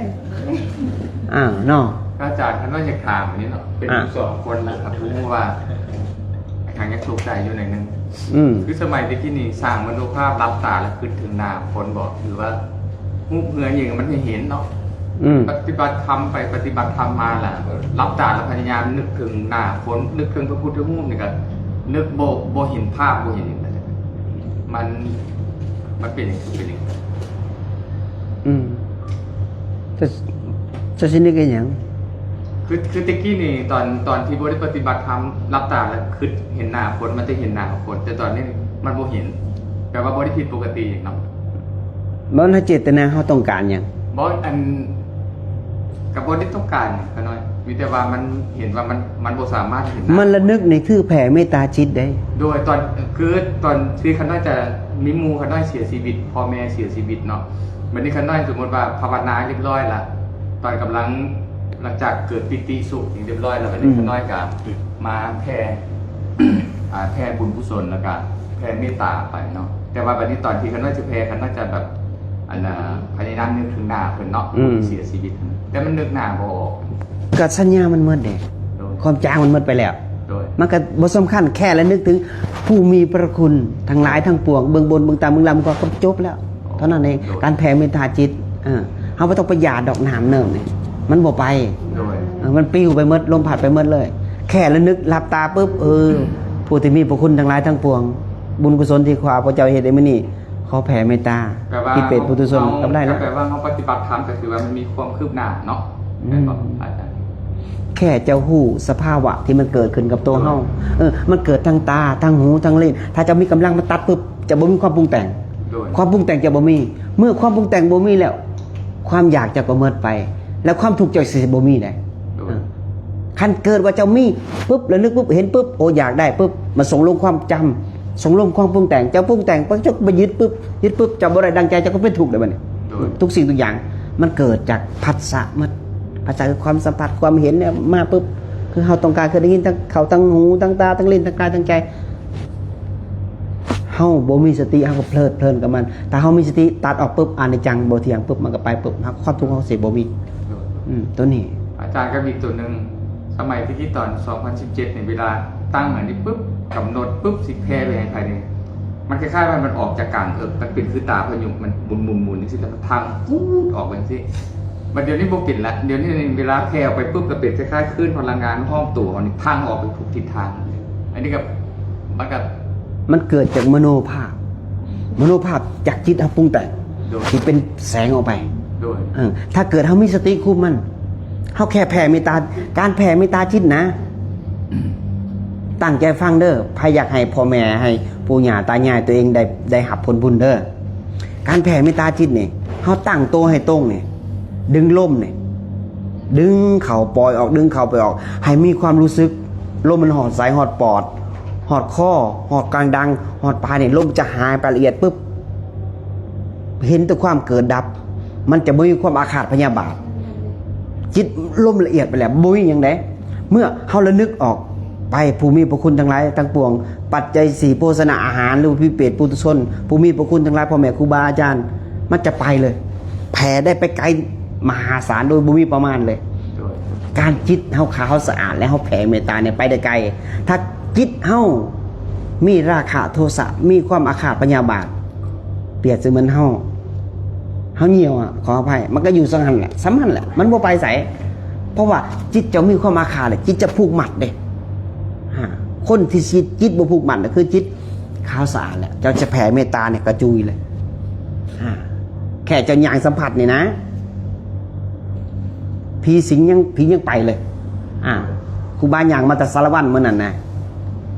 เนาะอาจารย์ท่านว่าอยากถามอันนี้เนาะเป็นสองคนนะครับรู้ว่าทางยังถูกใจอยู่ไหนนึงคือสมัยที่นี่สร้างมโนภาพรับตาแล้วขึ้นถึงหน้าคนบอกหรือว่ามุกเหืออย่างมันไม่เห็นเนาะปฏิบัติธรรมไปปฏิบัติธรรมมาแหละรับตาแล้วพยายามนึกถึงหน้าคนนึกถึงพระพุทธรูปนี่ก็นึกโบเห็นภาพโบเห็นอะไรมันเป็นอย่างนี้จะสินึกอย่างคือตะกี้นี่ตอนที่โบได้ปฏิบัติธรรมรับตาแล้วคือเห็นหน้าคนมันจะเห็นหน้าคนแต่ตอนนี้มันโบเห็นแปลว่าโบได้ผิดปกติเนาะมันเจตนาเขาต้องการอย่างบอสอันกับบอสที่ต้องการขน้อยวิแต่ว่ามันเห็นว่ามันโบสามารถเห็นมันระนึกในคือแผ่เมตตาจิตได้โดยตอนคือขน้อยจะมิมูขน้อยเสียชีวิตพ่อแม่เสียชีวิตเนาะวันนี้ขน้อยสมมติว่าภาวนาเรียบร้อยละตอนกำลังหลังจากเกิดปิติสุขอย่างเรียบร้อยแล้ววันนี้ขน้อยกับมาแผ่บุญกุศลแล้วก็แผ่เมตตาไปเนาะแต่ว่าวันนี้ตอนที่ขน้อยจะแผ่ขน้อยจะแบบพยายามนึกถึงหน้าเพิ่นเนาะเสียชีวิตแต่มันนึกหน้าบ่ออกกับสัญญามันเมื่อเด็กความจางมันเมื่อไปแล้วมันก็บ่สำคัญแค่แล้วนึกถึงผู้มีพระคุณทั้งหลายทั้งปวงเบื้องบนเบื้องต่ำเบื้องล่างก็จบแล้วเท่านั้นเองการแผ่เมตตาจิตเฮาบ่ต้องไปหยาดดอกน้ำเนิ่มนี่มันบ่ไปมันปลิวไปหมดลมพัดไปหมดเลยแค่แล้วนึกหลับตาปุ๊บผู้ที่มีพระคุณทั้งหลายทั้งปวงบุญกุศลที่ข้าพเจ้าเฮ็ดได้มื้อนี้เขาแผ่เมตตาที่เป็นปุถุชนก็ได้แล้วแปลว่าเขาปฏิบัติธรรมก็คือว่ามันมีความคืบหน้าเนาะแค่เจ้าหู้สภาวะที่มันเกิดขึ้นกับตัวเฮามันเกิดทางตาทางหูทางลิ้นถ้าจะมีกำลังมาตัดปุ๊บจะบ่มีความปรุงแต่งความปรุงแต่งจะบ่มีเมื่อความปรุงแต่งบ่มีแล้วความอยากจะประเมิดไปแล้วความทุกข์จะสิบ่มีได้คันเกิดว่าเจ้ามีปุ๊บแล้วนึกปุ๊บเห็นปุ๊บโอ้อยากได้ปุ๊บมาส่งลงความจำส่งลงความปรุงแต่งเจ้าปรุงแต่งปั๊บจะไปยึดปุ๊บจะบ่ได้ดังใจจะก็เป็นทุกข์เลยบัดนี้ทุกสิ่งทุกอย่างมันเกิดจากผัสสะมันผัสสะคือความสัมผัสความเห็นเนี่ยมาปุ๊บคือเฮาต้องการเคยได้ยินทั้งเขาทั้งหูทั้งตาทั้งลิ้นทั้งกายทั้งใจ เฮาบ่มีสติเฮาก็เพลินกับมันถ้าเฮามีสติตัดออกปุ๊บอนิจจังบ่เที่ยงปุ๊บมันก็ไปปุ๊บเฮาความทุกข์เฮาสิบ่มีตัวนี้ อาจารย์ก็มีตัวหนึ่งสมัยที่ตอน 2017เนี่ยเวลาตั้งอันนี้ปุ๊บกำหนดปุ๊บสิแพ้ไปให้ใครเนี่ยมันคล้ายๆว่ามันออกจากกลางมันเป็นคือตาพยุงมันหมุนนี่สิแต่มันทางฟูดออกไปสิมันเดี๋ยวนี้บ่ปิดละเดี๋ยวนี้เวลาแพ้ออกไปปุ๊บก็เป็นคล้ายๆคลื่นพลังงานห้องตัวนี่ทางออกไปทุกทิศทางอันนี้ก็มันเกิดจากมโนภาพจากจิตปรุงแต่งที่เป็นแสงออกไปถ้าเกิดเฮามีสติคุมมันเฮาแค่แผ่เมตตาการแผ่เมตตาจิตนะตั้งใจฟังเด้อใครอยากให้พ่อแม่ให้ปู่ย่าตายายตัวเองได้หับผลบุญเด้อการแผ่เมตตาจิตนี่เฮาตั้งโตให้ตรงนี่ดึงลมนี่ดึงเข่าปล่อยออกดึงเข่าไปออกให้มีความรู้สึกลมมันหอดสายหอดปอดหอดข้อหอดกลางดังหอดปลายนี่ลมจะหายไปละเอียดปุ๊บเห็นแต่ความเกิดดับมันจะไม่มีความอาฆาตพยาบาทจิตลมละเอียดไปแล้วบุ้ยอย่างไดเมื่อเฮาระนึกออกไปภูมิพระคุณทั้งหลายทั้งปวงปัจจัย4โภชนะอาหารหรือพิเปตปุถุชนภูมิพระคุณทั้งหลายพ่อแม่ครูบาอาจารย์มันจะไปเลยแผ่ได้ไปไกลมหาศาลโดยบ่มีประมาณเลยการจิตเฮาขาวสะอาดและเฮาแผ่เมตตาเนี่ยไปได้ไกลถ้าจิตเฮามีราคะโทสะมีความอาฆาตพยาบาทเปรียบเสมือนเฮาเหี่ยวขออภัยมันก็อยู่สังหันแหละสำคัญแหละมันบ่ไปใสเพราะว่าจิตจะมีความอาฆาตเลยจิตจะผูกมัดเด้คนที่จิตบ่ผูกมัดคือจิตขาวสะอาดแหละเจ้าจะแผ่เมตตาเนี่ยกระจุยเลยแค่เจ้าอย่างสัมผัสนี่นะผีสิงยังไปเลยครูบาอย่างมาแต่สารวัตรเมื่อนั้นนะ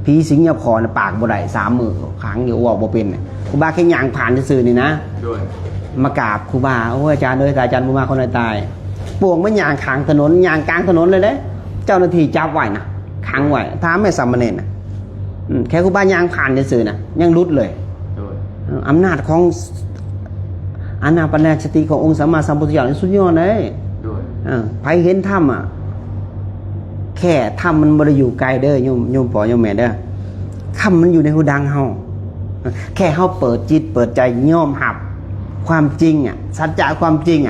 ผีสิงยาพรปากบ่ได้3 มือขังอยู่ว่าบ่เป็นครูบาแค่ย่างผ่านซื่อๆนี่นะมากราบครูบาโอ้อาจารย์เลยอาจารย์บ่มาคนตายป่วงมันย่างขางถนนย่างกลางถนนเลยเด้เจ้าหน้าที่จับไว้นะขังไว้ถามแม่สามเณรนะแค่ครูบาย่างผ่านซื่อๆนะยังรุดเลยอำนาจของอานาปานสติขององค์สัมมาสัมพุทธเจ้าสุดยอดเลยไผเห็นธรรมแค่ธรรมมันบ่ได้อยู่ไกลเด้อโยมพ่อโยมแม่เด้อธรรมมันอยู่ในหูดังเฮาแค่เฮาเปิดจิตเปิดใจยอมรับความจริงสัจจะความจริง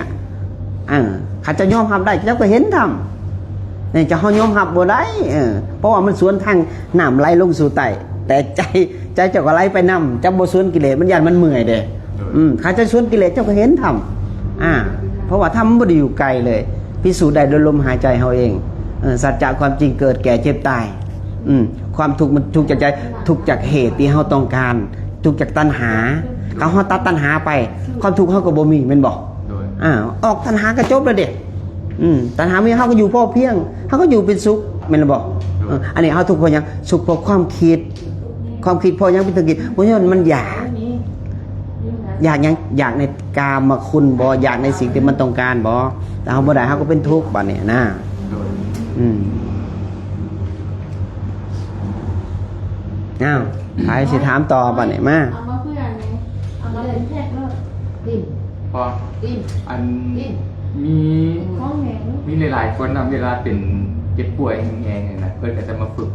เขาจะยอมรับได้เจ้าก็เห็นธรรมนี่จะเฮายอมรับบ่ได้เพราะว่ามันสวนทางน้ำไหลลงสู่ใต้แต่ใจเจ้าก็ไหลไปนำจะบ่สวนกิเลสมันยันมันเมื่อยเด้เขาจะสวนกิเลสเจ้าก็เห็นธรรมเพราะว่าธรรมบ่ได้อยู่ไกลเลยพิสูจน์ได้โดยลมหายใจเฮาเองสัจจะความจริงเกิดแก่เจ็บตายความทุกข์มันทุกข์จากใจทุกข์จากเหตุที่เฮาต้องการทุกข์จากตัณหาเฮาตัดตัณหาไปความทุกข์เฮาก็บ่มีแม่นบ่ออกตัณหาก็จบแล้วเด้ตัณหามีเฮาก็อยู่พอเพียงเฮาก็อยู่เป็นสุขแม่นบ่อันนี้เฮาทุกข์เพราะหยังสุขเพราะความคิดเพราะหยังเป็นกิจเพราะฉะนั้นมันอยากยังอยากในกามคุณบ่อยากในสิ่งที่มันต้องการบ่แต่เฮาบ่ได้เฮาก็เป็นทุกข์บัดนี้นะอ้าวใครสิถามต่อบัดนี้มาเอามาเพื่อนไหมเอามาเลยแทกเลิกพออันมีหลายๆคนเวลาเป็นเจ็บป่วยแห้งๆนะเพิ่นก็จะมาฝึก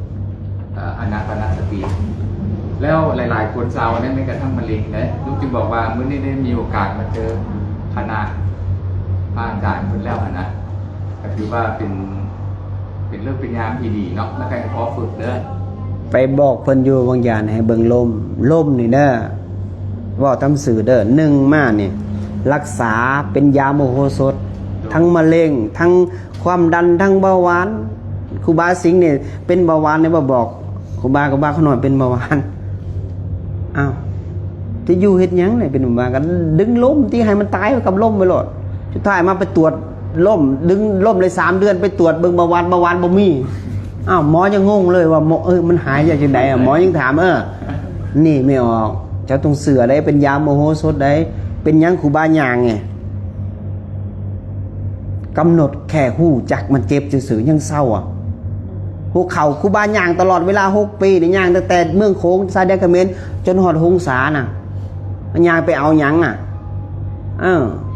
อานาปานสติแล้วหลายๆคนชาวนั้นไม่กระทั่งมะเร็งนะลูกจึงบอกว่ามื้อนี้ได้มีโอกาสมาเจอคณะพระอาจารย์คนแล้วนะก็คือว่าเป็นเรื่องเป็นยามที่ดีเนาะแล้วก็พอฝึกเด้อไปบอกเพิ่นอยู่บางอย่างให้เบิ่งลมนี่เด้อว่าทำสื่อเด้อ1มานี่รักษาเป็นยาโมโหสถทั้งมะเร็งทั้งความดันทั้งเบาหวานครูบาสิงห์เนี่ยเป็นเบาหวานเนี่ยบอกครูบาเขาหน่อยเป็นเบาหวานอ้าวจะอยู่เฮ็ดหยังเนี่ยเป็นเบาหวานกันดึงลมที่ให้มันตายกับลมไปโลดสุดท้ายมาไปตรวจลมดึงลมเลย3 เดือนไปตรวจเบิ่งเบาหวานบ่มีอ้าวหมอยังงงเลยว่ามันหายจากจังได๋หมอยังถามนี่ไม่ออกเจ้าต้องเสือได้เป็นยาโมโหสถได้เป็นหยังครูบาย่างไงกำหนดแค่หู้จักมันเจ็บซื่อๆยังเศร้าหัวเข่าครูบาย่างตลอดเวลา6 ปีนี่ย่างตั้งแต่เมืองโขงชายแดนเขมรจนฮอดหงสาน่ะย่างไปเอาหยัง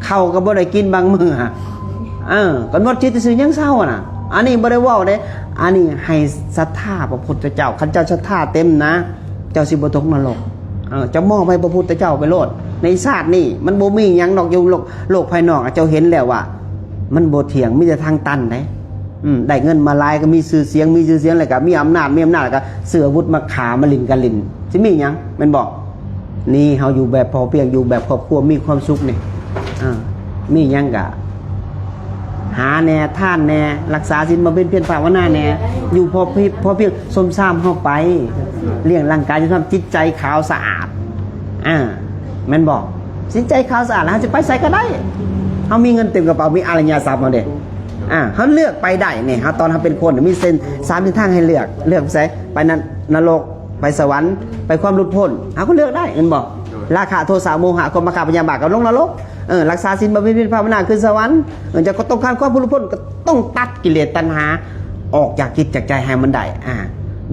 เข้าก็บ่ได้กินบางมื้อกำหนดจิตซื่อๆยังเศร้าน่ะอันนี้บ่ได้เว้าเด้อันนี้ให้ศรัทธาพระพุทธเจ้าคันเจ้าศรัทธาเต็มนะเจ้าสิบ่ตกนรก เจ้ามองไปพระพุทธเจ้าไปโลดในชาตินี่มันบ่มีหยังดอกอยู่โลกภายนอกเจ้าเห็นแล้วว่ามันบ่เที่ยงมีแต่ทางตันได้ได้เงินมาหลายก็มีชื่อเสียงแล้วก็มีอำนาจแล้วก็เสืออาวุธมาขามาลินกันลินสิมีหยังแม่นบอกนี่เฮาอยู่แบบพอเพียงอยู่แบบครอบครัวมีความสุขนี่มีหยังก็หาแน่ท่านแน่รักษาศีลบำเพ็ญเพียรภาวนาแน่อยู่พอเพียงสมซ้ำเฮาไปเลี้ยงร่างกายจนทำจิตใจขาวสะอาดแม่นบอกจิตใจขาวสะอาดแล้วจะไปใส่ก็ได้เฮามีเงินเต็มกระเป๋ามีอารยทรัพย์เฮาเด้เขาเลือกไปได้เนี่ยเขาตอนเขาเป็นคนมีเส้น3 เส้นทางให้เลือกไปใส่ไปนรกไปสวรรค์ไปความหลุดพ้นเขาก็เลือกได้เงินบอกราคะโทสะโมหะความมาคาปัญญาบาปก็ลงนรกรักษาศีลบำเพ็ญเพียรภาวนาคือสวรรค์จะก็ต้องการความหลุดพ้นก็ต้องตัดกิเลสตัณหาออกจากจิตจากใจให้มันได้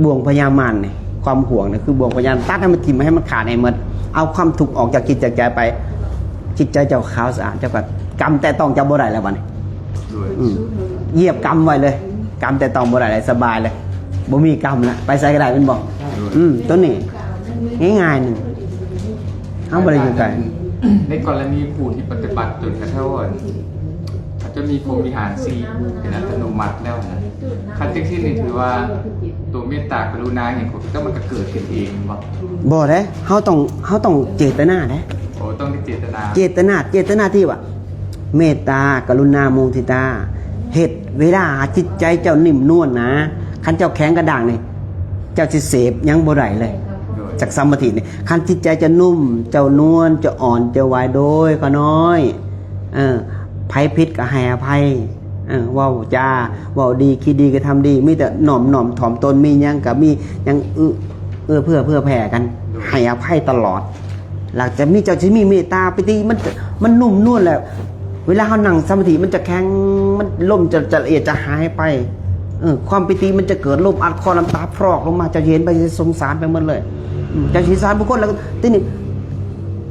บ่วงพยามารเนี่ยความห่วงเนี่ยคือบ่วงพยามตัดให้มันทิ่มให้มันขาดให้หมดเอาความทุกข์ออกจากจิตจากใจไปจิตใจเจ้าขาวสะอาดเจ้าก็กรรมแต่ต้องจะบ่ได้แล้วบัดนี้เหยียบกรรมไว้เลยกรรมแต่ต้องบ่ได้เลยสบายเลยบ่มีกรรมแล้วไปใส่ก็ได้เป็นบอกตัวนี้ง่ายๆนึงเอาบ่ได้อยู่ไกล ในกรณีผู้ที่ปฏิบัติจนกระทั่งว่าจะมีพรหมวิหาร4เป็นอัตโนมัติแล้วนะคันที่นี่ถือว่าตัวเมตตากรุณาเห็นคนก็มันก็เกิดขึ้นเองบ่เด้เฮาต้องเจตนาเด้ โอ้ต้องเจตนาที่ว่าเมตตากรุณามุทิตาเหตุเวลาจิตใจเจ้านิ่มนวลนะคันเจ้าแข็งกระด้างนี่เจ้าสิเสพยังบ่ได้เลยจากสมาธินี่คันจิตใจจะนุ่มเจ้านวลจะอ่อนจะวายโดยก็น้อยภัยพิษก็ให้อภัยเว้าจาเว้าดีคิดดีก็ทำดีมีแต่หน่อมถ่อมตนมีหยังก็มียังเพื่อแผ่กันให้อภัยตลอดหลังจากมีเจ้าสิมีเมตตาไปตีมันนุ่มนวลแล้วเวลาเขานั่งสมาธิมันจะแข็งมันล่มจะละเอียดจะหายไปความปิติมันจะเกิดลมอัดคอน้ำตาพรอกลงมาจะเย็นไปสงสารไปหมดเลยจะสงสารบุคคลแล้วทีนี้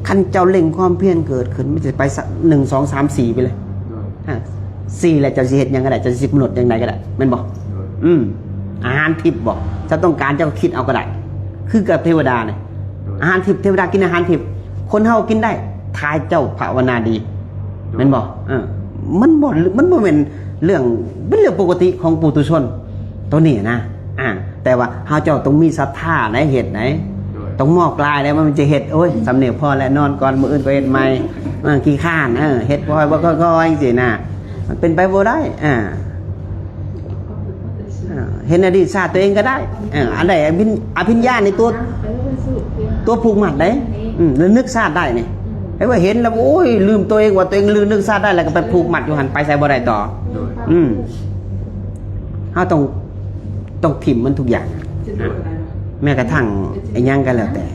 คันเจ้าเล่งความเพียรเกิดขึ้นมันจะไป1 2 3 4ไปเลย4แหละจะสิเฮ็ดยังก็ได้จะ10 กำหนดยังไงก็ได้แม่นบ่อาหารทิพย์บ่ถ้าต้องการเจ้าคิดเอาก็ได้คือกับเทวดาเนี่ยอาหารทิพย์เทวดากินอาหารทิพย์คนเฮากินได้ทายเจ้าภาวนาดีแม่นบ่มันเป็นเรื่องปกติของปุถุชนตัวนี้นะแต่ว่าเฮาเจ้าต้องมีศรัทธาในเหตุไหนต้องมอกลายแล้วมันจะเฮ็ดโอ้ยสำเนียงพอแล้วนอนก่อนมื้ออื่นก็เฮ็ดใหม่ขี้ข้านเฮ็ดบ่บ่ค่อยๆจังซี่นะมันเป็นไปบ่ได้เห็นอดีตชาติตัวเองก็ได้อันใดอภิญญาในตัวผูกมัดได้แล้วนึกชาติได้นี่ให้ว่าเห็นแล้วโอ้ยลืมตัวเองว่าตัวเองลืมนึกชาติได้แล้วก็ไปผูกมัดอยู่หันไปใส่บ่ได้ต่อเฮาต้องถิ่มมันทุกอย่างแม้กระทั่งไอ้ยังกันแล้วแต่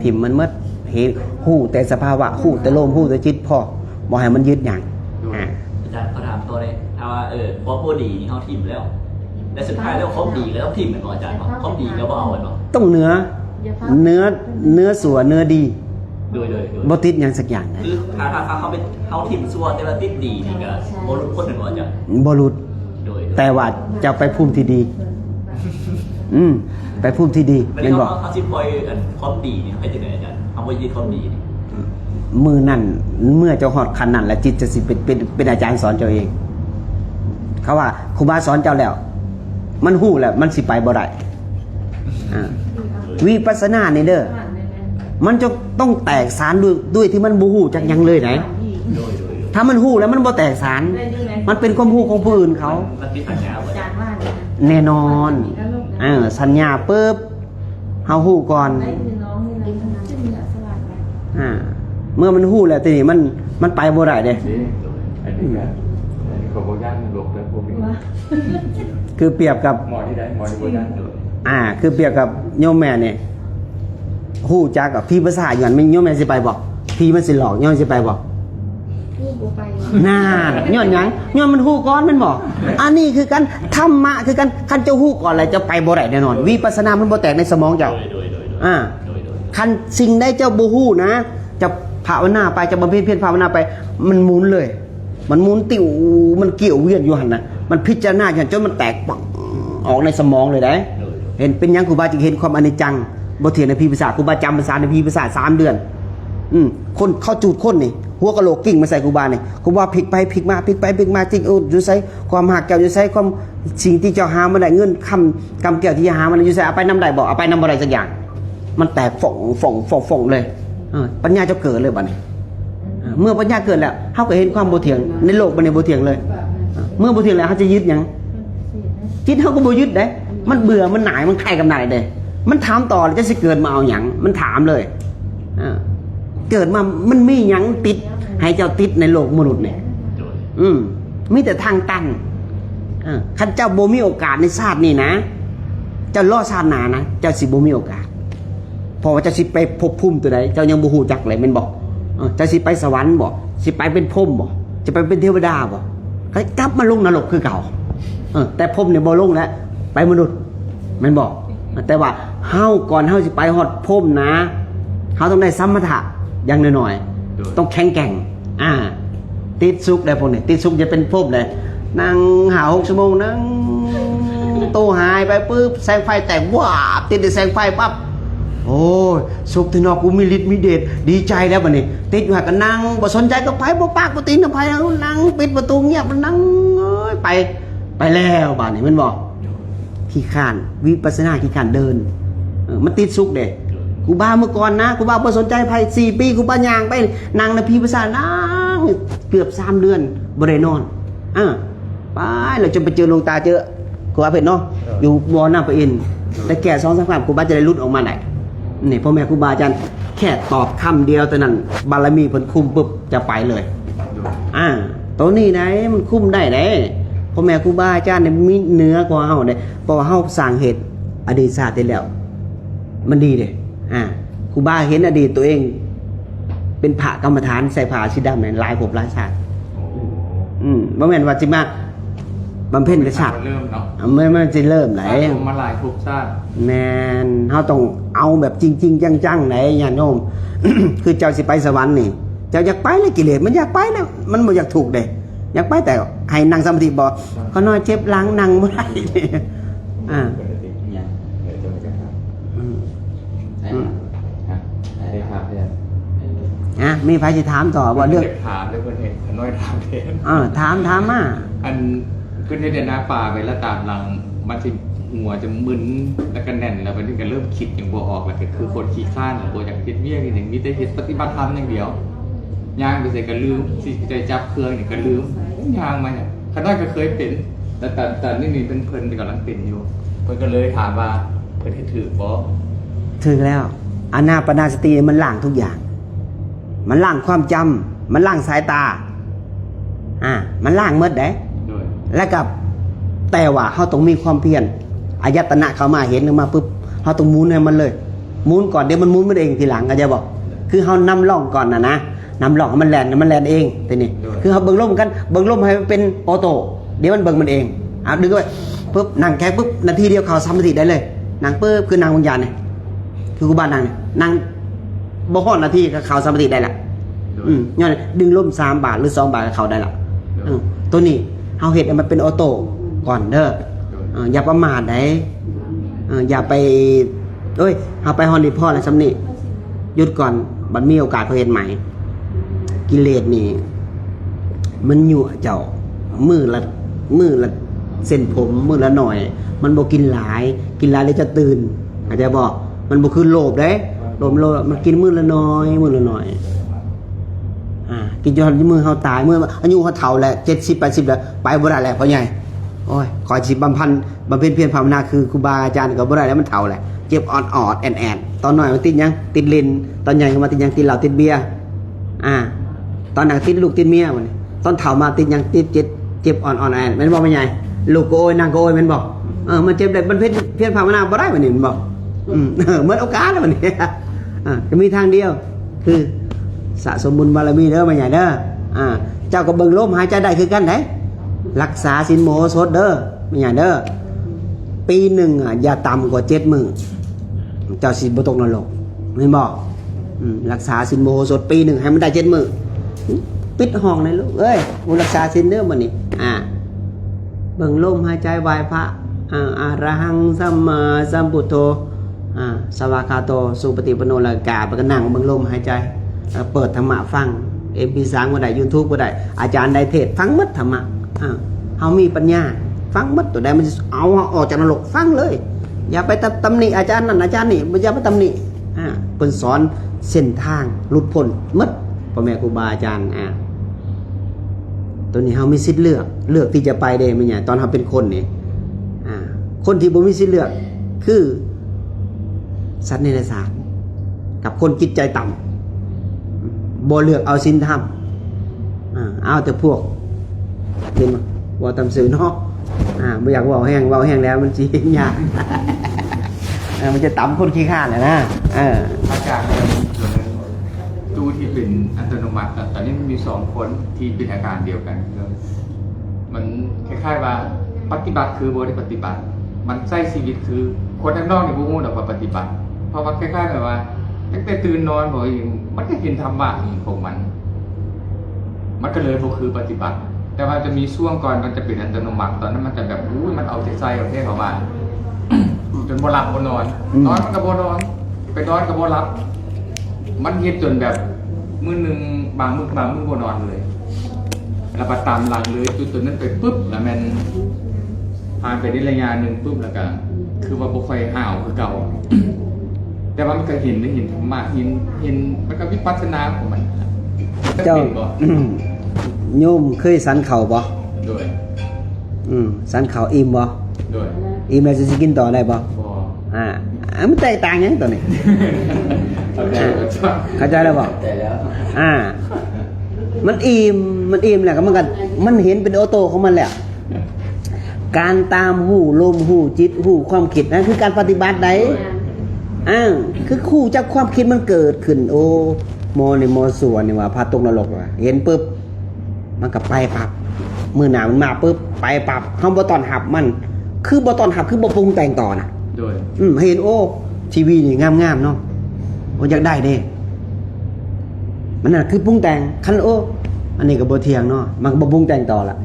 ถิ่มมันหมดเห็นฮู้แต่สภาวะฮู้แต่ลมฮู้แต่จิตพอบ่ให้มันยึดหยังอาจารย์เขาถามตัวเลยถ้าว่าเพราะผู้ดีนี่เขาถิ่มแล้วแต่สุดท้ายแล้วครบดีแล้วต้องถิ่มเหมือนอาจารย์ครบดีก็บ่เอาเหมือนต้องเนื้อสัวเนื้อดีโดยบ่ติดหยังสักอย่างคือถ้าเขาถิ่มสัวแต่ว่าติดดีนี่ก็บ่รู้คนเหมือนอาจารย์บ่รู้แต่ว่าจะไปภูมิที่ดีไปภูมิที่ดีแม่นบ่เขาสิปล่อยความดีนี่ให้จังได๋อาจารย์เอาบ่ยึดความดีนี่มือนั่นเมื่อเจ้าฮอดคันนั้นแล้วจิตจะสิเป็นอาจารย์สอนเจ้าเองเขาว่าครูบาสอนเจ้าแล้วมันฮู้แล้วมันสิไปบ่ได้วิปัสสนานี่เด้อมันจะต้องแตกสารด้วยที่มันบ่ฮู้จักหยังเลยไหนถ้ามันฮู้แล้วมันบ่แตกสารมันเป็นความฮู้ของผู้อื่นเขามันมีสัญญาบ่แน่นอนสัญญาปึ๊บเฮาฮู้ก่อนเมื่อมันฮู้แล้วทีนี้มันไปบ่ได้เด้เขาบ่ย่านโลกแล้วพวกนี้คือเปรียบกับหมอที่ใดหมอที่บ่ย่านคือเปรียบกับโยมแม่นี่ฮู้จักกับพี่ภาษาอยู่หั่นมันโยมแม่สิไปบ่พี่มันสิหลอกโยมสิไปบ่น่าย้อนหยังย้อนมันฮู้ก่อนมันบ่อันนี้คือกันธรรมะคือกันคันเจ้าฮู้ก่อนแล้วจะไปบ่ได้แน่นอนวิปัสสนามันบ่แตกในสมองเจ้าคันสิ่งใดเจ้าบ่ฮู้นะจะภาวนาไปจะบำเพ็ญเพียรภาวนาไปมันหมุนเลยมันหมุนติ๋วมันเกี่ยวเวียนอยู่หั่นน่ะมันพิจารณาจนมันแตกปังออกในสมองเลยได้เห็นเป็นหยังครูบาจึงเห็นความอนิจจัง บ่เถียงในพีภาษาครูบาจำภาษาในพีภาษา3 เดือนคนเข้าจูดคนนี่หัวกะโหลกกิ่งมาใส่ครูบาเนี่ยครูบาพลิกไปพลิกมาพลิกไปพลิกมาจริงอยู่ใส่ความหักแก้วอยู่ใส่ความสิ่งที่เจ้าหามาได้เงินคำกำแก้วที่หามันอยู่ใส่เอาไปนำได้บ่เอาไปนำบ่ได้สักอย่างมันแตกฝ่องเลยปัญญาจะเกิดเลยบัดนี้เมื่อปัญญาเกิดแล้วเฮาก็เห็นความบ่เถียงในโลกบัดนี้บ่เถียงเลยเมื่อบ่เถียงแล้วเฮาจะยึดหยังจิตเฮาก็บ่ยึดเด้มันเบื่อมันหน่ายมันคลายกับหน่ายเด้มันถามต่อแล้วจะสิเกิดมาเอาหยังมันถามเลยเกิดมามันมีหยังติดให้เจ้าติดในโลกมนุษย์เนี่ยมีแต่ทางตันคันเจ้าบ่มีโอกาสในชาตินี้นะเจ้ารอชาติหน้านะเจ้าสิบ่มีโอกาสเพราะว่าเจ้าสิไปภพภูมิตัวใดเจ้ายังบ่ฮู้จักเลยแม่นบ่เจ้าสิไปสวรรค์บ่สิไปเป็นพรหมบ่จะไปเป็นเทวดาบ่ก็กลับมาลงนรกคือเก่าแต่พรหมเนี่ยบ่ลงแล้วไปมนุษย์แม่นบ่แต่ว่าเฮาก่อนเฮาสิไปฮอดพรหมนะเฮาต้องได้สัมมาทะอย่างน้อยๆต้องแข็งแกร่งติดสุขได้พวกนี้ติดสุขจะเป็นพรหมเลยนั่ง5-6 ชั่วโมงนั่งโตหายไปปุ๊บแสงไฟแตกวาบติดในแสงไฟปั๊บโอ้ยสุขที่นอกกูมีฤทธิ์มีเดชดีใจแล้วบัดนี้ติดอยู่หักก็นั่งบ่สนใจกับไผบ่ปากบ่ตีนกับไผนั่งปิดประตูเงียบมันนั่งไปแล้วบัดนี้มันบอกขี้ข้านวิปัสสนาขี้ข้านเดินมันติดสุขเด้กูบ้าเมื่อก่อนนะกูบ้าบ่สนใจไผ4 ปีกูบ้าย่างไปนั่งในพีภาษานั่งเกือบ3 เดือนบ่ได้นอนไปแล้วจนไปเจอหลวงตาเจอครูบาเพชรเนาะอยู่บ่อน้ำพระอินทร์แต่แก่2-3 ครั้งครูบาจะได้หลุดออกมาได้นี่พ่อแม่ครูบาอาจารย์แค่ตอบคำเดียวแต่นั้นบารมีเพิ่นคุมปุ๊บจะไปเลยตัวนี้ไหนมันคุมได้ไหนพ่อแม่ครูบาอาจารย์เนี่ยมีเหนือกว่าเฮาเด้เพราะว่าเฮาสร้างเหตุอดีตชาติได้แล้วมันดีเด้ครูบาเห็นอดีตตัวเองเป็นพระกรรมฐานใส่ผ้าสีดำเนี่ยหลายภพหลายชาติบ่แม่นว่าสิมาบำเพ็ญกระชาติเริ่มเนาะไม่จะเริ่มไหนมาหลายภพชาติแม่นเฮาต้องเอาแบบจริงๆจังๆไหนญาติโยม คือเจ้าสิไปสวรรค์นี่เจ้าอยากไปเลยกิเลสมันอยากไปแล้วมันบ่อยากถูกเด้อยากไปแต่ให้นั่งสมาธิบ่เขาน้อยเจ็บหลังนั่งบ่ได้มีใครจะถามต่อว่าเรื่องถามเลยเพื่อนเห็นน้อยถามเห็นถามมาอันเพื่อนเห็นหน้าป่าไปแล้วตามหลังมันจะหัวจะมึนแล้วก็แน่นแล้วมันถึงจะเริ่มคิดอย่างบัวออกแล้วก็คือคนขี้ข้านบัวอย่างคิดเบี้ยอย่างมีแต่คิดปฏิบัติธรรมอย่างเดียวย่างไปใส่กระลืมสิใจจับเครื่องอย่างกระลืมย่างมาเนี่ยข้าน้อยก็เคยเป็นแต่นี่เป็นเพลินกำลังเป็นอยู่เพื่อนก็เลยถามว่าเพื่อนถือบ่ถือแล้วอานาปนาสติมันล้างทุกอย่างมันล้างความจำมันล้างสายตามันล้างเมื่อใดแล้วกับแต่ว่าเขาต้องมีความเพียรอายตนะเข้ามาเห็นมาปุ๊บเขาต้องหมุนให้มันเลยหมุนก่อนเดี๋ยวมันหมุนมันเองทีหลังก็จะบอกคือเขานำล่องก่อนนะนำล่องให้มันแลนเองทีนี้คือเขาเบิ่งลมกันเบิ่งลมให้มันเป็นออโต้เดี๋ยวมันเบิ่งมันเองดึงไว้ปุ๊บนั่งแค่ปุ๊บนาทีเดียวเขาสมาธิได้เลยนั่งปุ๊บคือนั่งวิญญาณเนี่ยคือกูบ้านนั่งบ่ฮอดนาทีก็เขาสมาธิได้ละย้อนดึงลม3 บาทหรือ2 บาทก็เขาได้ละตัวนี้เฮาเฮ็ดให้มันเป็นออโต้ก่อนเด้ออย่าประมาทได้อย่าไปเฮาไปฮอดนี่พอแล้วซ้ำนี่หยุดก่อนบัดมีโอกาสเฮ็ดใหม่กิเลสนี่มันยั่วเจ้ามือละเส้นผมมือละหน่อยมันบ่กินหลายแล้วจะตื่นอาจจะบอกมันบ่คือโลภเด้โลภมันกินมือละน้อยกินจนมือเฮาตายมืออายุเฮาเฒ่าแล้ว70-80แล้วไปบ่ได้แล้วพ่อใหญ่โอ้ยขอสิบำเพ็ญเพียรภาวนาคือครูบาอาจารย์ก็บ่ได้แล้วมันเฒ่าแหละเจ็บออดแอนตอนน้อยมันติดหยังติดลิ้นตอนใหญ่ก็มาติดหยังติดเหล้าติดเบียร์ตอนหนักติดลูกติดเมียมันตอนเฒ่ามาติดหยังติดเจ็บอ่อนแอนแม่นบ่พ่อใหญ่ลูกก็โอยนางก็โอยแม่นบ่มันเจ็บได้มันเพียรภาวนาบ่ได้บัดนี้แม่นบ่เหมือนโอกาสแล้วบัดนี้ก็มีทางเดียวคือสะสมบุญบารมีเด้อมาใหญ่เด้อเจ้าก็เบิ่งลมหายใจได้คือกันเด้รักษาศีลโมโหสถเด้อมาใหญ่เด้อปีหนึ่งอย่าต่ำกว่า7 มื้อเจ้าสิบ่ตกนรกแม่นบ่รักษาศีลโมโหสถปีหนึ่งให้มันได้7 มื้อปิดห้องเลยลูกกูรักษาศีลเด้อมื้อนี้เบิ่งลมหายใจไหว้พระอะระหังสัมมาสัมพุทโธ สวากขาโตสุปฏิปโนลากาไปก็นั่งเบิ่งลมหายใจเปิดธรรมะฟัง MP3 บ่ได้ YouTube บ่ได้อาจารย์ใดเทศฟังหมดธรรมะเฮามีปัญญาฟังหมดตัวใดมันสิเอาออกจากนรกฟังเลยอย่าไปตำหนิอาจารย์นั่นอาจารย์นี่อย่าไปตำหนิเพิ่นสอนเส้นทางหลุดพ้นหมดพ่อแม่ครูบาอาจารย์ตัวนี้เฮามีสิทธิ์เลือกที่จะไปได้มั้ยเนี่ยตอนเฮาเป็นคนนี่คนที่บ่มีสิทธิ์เลือกคือสัตว์ในสารกับคนจิตใจต่ำบ่เลือกเอาศีลธรรมเอาแต่พวกเห็นมั้ยว่าตำสื่อเนาะบ่อยากเว้าแห้งแล้วมันสิยากมันจะต่ำคนขี้ข้านแหละนะอาจารย์ส่วนนึงตู้ที่เป็นอัตโนมัติตอนนี้มันมี2คนที่เป็นอาการเดียวกันมันคล้ายๆว่าปฏิบัติคือบ่ได้ปฏิบัติมันใช้ชีวิตคือคนข้างนอกนี่บ่ฮู้ดอกว่าปฏิบัติเพราะว่าคล้ายๆแบบว่าตั้งแต่ตื่นนอนบ่มันก็เห็นธรรมะของมันก็เลยบ่คือปฏิบัติแต่ว่าจะมีช่วงก่อนมันจะเป็นอัตโนมัติตอนนั้นมันจะแบบมันเอาใจเอาเท่เข้ามาจนบ่หลับบ่นอนนอนมันก็บ่นอนไปนอนก็บ่หลับมันเฮ็ดจนแบบมื้อนึงบางมื้อบ่นอนเลยแล้วไปตามหลังเลยจุดนั้นไปปึ๊บแล้วมันผ่านไปได้ระยะนึงปึ๊บแล้วก็คือว่าบ่ค่อยห่าวคือเก่าแต่ว่ามันก็เห็นธรรมะเห็นมันก็วิปัสสนาของมันเจ้าโยมเคยสันเข่าบ่โดยสันเข่าอิ่มบ่โดยอิ่มแล้วจะกินต่อได้บ่มันแตกต่างยังตัวนี้เข้าใจแล้วบ่แต่แล้วมันอิ่มแหละก็มันเห็นเป็นออโต้ของมันแหละการตามหูลมหูจิตหูความคิดนั่นคือการปฏิบัติได้คือคู่จากความคิดมันเกิดขึ้นโอ้มอส่วนนี่ว่าพาตกนรกว่ะเห็นปุ๊บมันก็ไปปับมือหนามันมาปุ๊บไปปับเฮาบ่ตอนหับมันคือบ่ตอนหับคือบ่ปรุงแต่งต่อน่ะโดยเห็นโอ้ทีวีนี่งามๆเนาะโอ้อยากได้เด้มันน่ะคือปรุงแต่งคันโอ้อันนี้ก็บ่เที่ยงเนาะมันก็บ่ปรุงแต่งต่อละ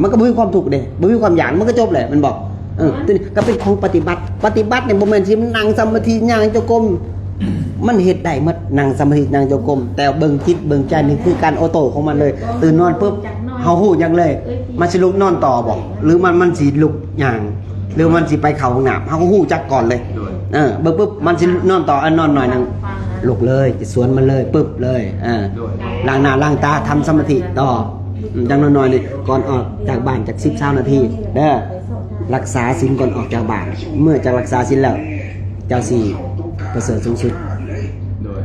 มันก็บ่มีความทุกข์เด้บ่มีความอยากมันก็จบแหละมันบอกตัวนี้ก็เป็นของปฏิบัติเนี่ยบ่แม่นสินั่งสมาธิย่างจงกรมมันเฮ็ดได้หมดนั่งสมาธินั่งจงกรมแต่เบิ่งจิตเบิ่งใจนี่คือการออโต้ของมันเลยตื่นนอนปุ๊บเฮาฮู้อย่างเลยมันสิลุกนอนต่อบ่หรือมันสิลุกย่างหรือมันสิไปเข้าห้องน้ำเฮาก็ฮู้จักก่อนเลยเบิ่งปุ๊บมันสินอนต่อนอนหน่อยนึงลุกเลยสวนมันเลยปึ๊บเลยล้างหน้าล้างตาทำสมาธิต่อจังน้อยๆนี่ก่อนออกจากบ้านจาก10-20นาทีเด้อรักษาศีลก่อนออกจากบ้านเมื่อจะรักษาศีลแล้วเจ้าสิประเสริฐสูงสุดโดย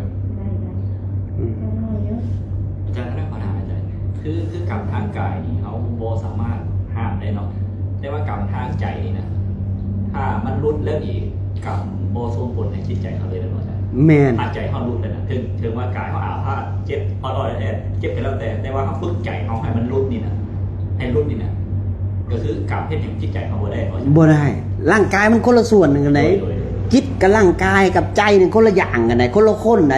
อาจารย์ก็ได้ขอถามอาจารย์คือกรรมทางกายนี่เขาโบสามารถห้ามได้เนาะแต่ว่ากรรมทางใจนี่นะถ้ามันรุดเรื่องอีกกรรมโบส่งผลในจิตใจเขาเลยนะอาจารย์แม่นถ้าใจเขารุดเลยนะถึงว่ากายเขาอาพาธเจ็บพอรอยเจ็บไปแล้วแต่ว่าเขาฝึกใจเขาให้มันรุดนี่นะให้รุดนี่นะก็คือกรรมเฮ็ดให้จิตใจเขาบ่ได้ร่างกายมันคนละส่วนกันไหนจิตกับร่างกายกับใจนี่คนละอย่างกันไหนคนละคนไหน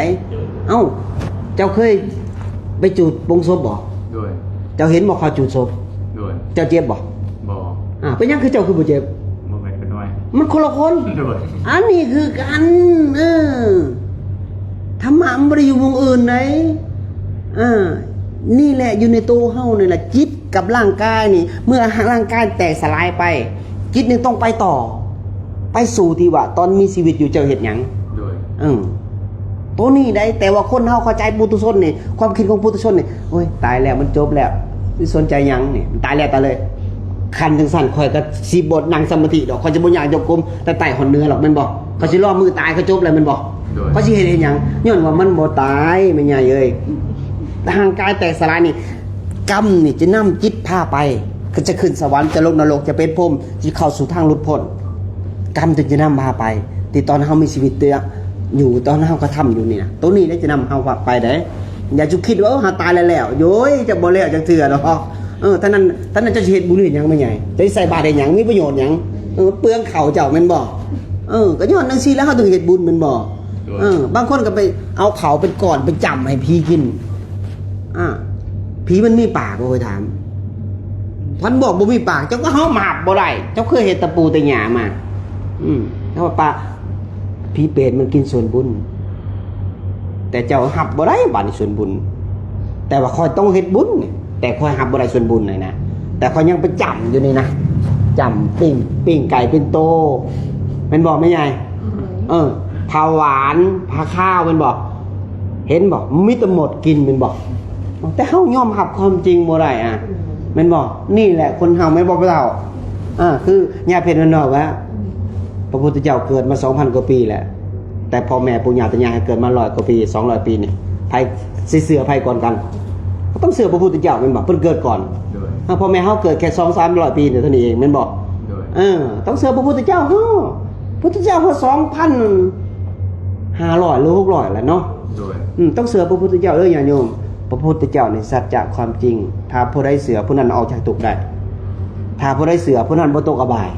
เจ้าเคยไปจุดปงศพบ่ด้วยเจ้าเห็นบ่เขาจุดศพด้วยเจ้าเจ็บบ่เป็นยังคือเจ้าคือบ่เจ็บบ่แม่นเป็นน้อยมันคนละคนด้วยอันนี้คือกันธรรมะมันบ่ได้อยู่วงอื่นไหนนี่แหละอยู่ในตัวเฮานี่แหละจิตกับร่างกายนี่เมื่อร่างกายแตกสลายไปจิตนี่ต้องไปต่อไปสู่ที่ว่าตอนมีชีวิตอยู่เจ้าเฮ็ดหยังด้วยตัวนี้ได้แต่ว่าคนเฮาเข้าใจปุถุชนนี่ความคิดของปุถุชนนี่โอ้ยตายแล้วมันจบแล้วสิสนใจหยังนี่มันตายแล้วตายเลยคันจังสั่นข่อยก็สิบ่นั่งสมาธิดอกข่อยจะบ่ย่างจงกรมแต่ใต้หอนเนื้อหรอกแม่นบ่เขาสิรอมือตายเขาจบแล้วแม่นบ่เขาสิเฮ็ดหยังย้อนว่ามันบ่ตายแม่ใหญ่เอ้ยร่างกายแตกสลายนี่กรรมนี่จะนำจิตพาไปก็จะขึ้นสวรรค์จะลงนรกจะเป็นพรหมสิเข้าสู่ทางหลุดพ้นกรรมถึงจะนำพาไปที่ตอนเฮามีชีวิตอยู่ตอนเฮาก็ทำอยู่นี่นะตัวนี้ได้จะนำเฮาไปได้อย่าจุคิดว่าเฮาตายแล้วโยยจะบ่แล้วจังเทื่อดอกท่านนั้นจะเฮ็ดบุญหยังไม่ใหญ่จะใส่บาตรได้หยังมีประโยชน์หยังเปลืองข้าวเจ้าแม่นบ่ก็ย้อนจังซี่แล้วเฮาต้องเฮ็ดบุญแม่นบ่บางคนก็ไปเอาข้าวเป็นก้อนไปจำให้ผีกินผีมันมีปากบ่เคยถามพันบอกบ่มีปากเจ้าก็เฮาหมาบบ่ได้เจ้าเคยเฮ็ดตะปูตะหญ้ามาถ้าว่าปลา พี่เปรตมันกินส่วนบุญแต่เจ้าหับบ่ได้บาดในส่วนบุญแต่ว่าคอยต้องเฮ็ดบุญแต่คอยหับบ่ได้ส่วนบุญเลยนะแต่คอยยังไปจำอยู่นี่นะจำปิ้งไก่เป็นโตมันบอกไม่ใหญ่ผาหวานผาข้าวมันบอกเห็นบอกมิตรหมดกินมันบอกแต่เฮายอมรับความจริงบ่ได้อ่ะมันบอกนี่แหละคนเฮาไม่บอกเราคือญาเพชรนั่นเนาะว่าพระพุทธเจ้าเกิดมา 2,000 กว่าปีแล้วแต่พ่อแม่ปู่ย่าตายายเกิดมา100 กว่าปี200 ปีนี่ไผสิเสือไผก่อนกันก็ต้องเสือพระพุทธเจ้าแม่นบ่เพิ่นเกิดก่อนพ่อแม่เฮาเกิดแค่2-300 ปีนี่เท่านี้เองแม่นบ่ต้องเสือพระพุทธเจ้าเฮาพุทธเจ้าพอ2,500 หรือ600แล้วเนาะต้องเสือพระพุทธเจ้าญาติโยมพระพุทธเจ้านี่สัจจะความจริงถ้าผู้ใดเสือผู้นั้นออกจากทุกข์ได้ถ้าผู้ใดเสือผู้นั้นบ่ตกอบาย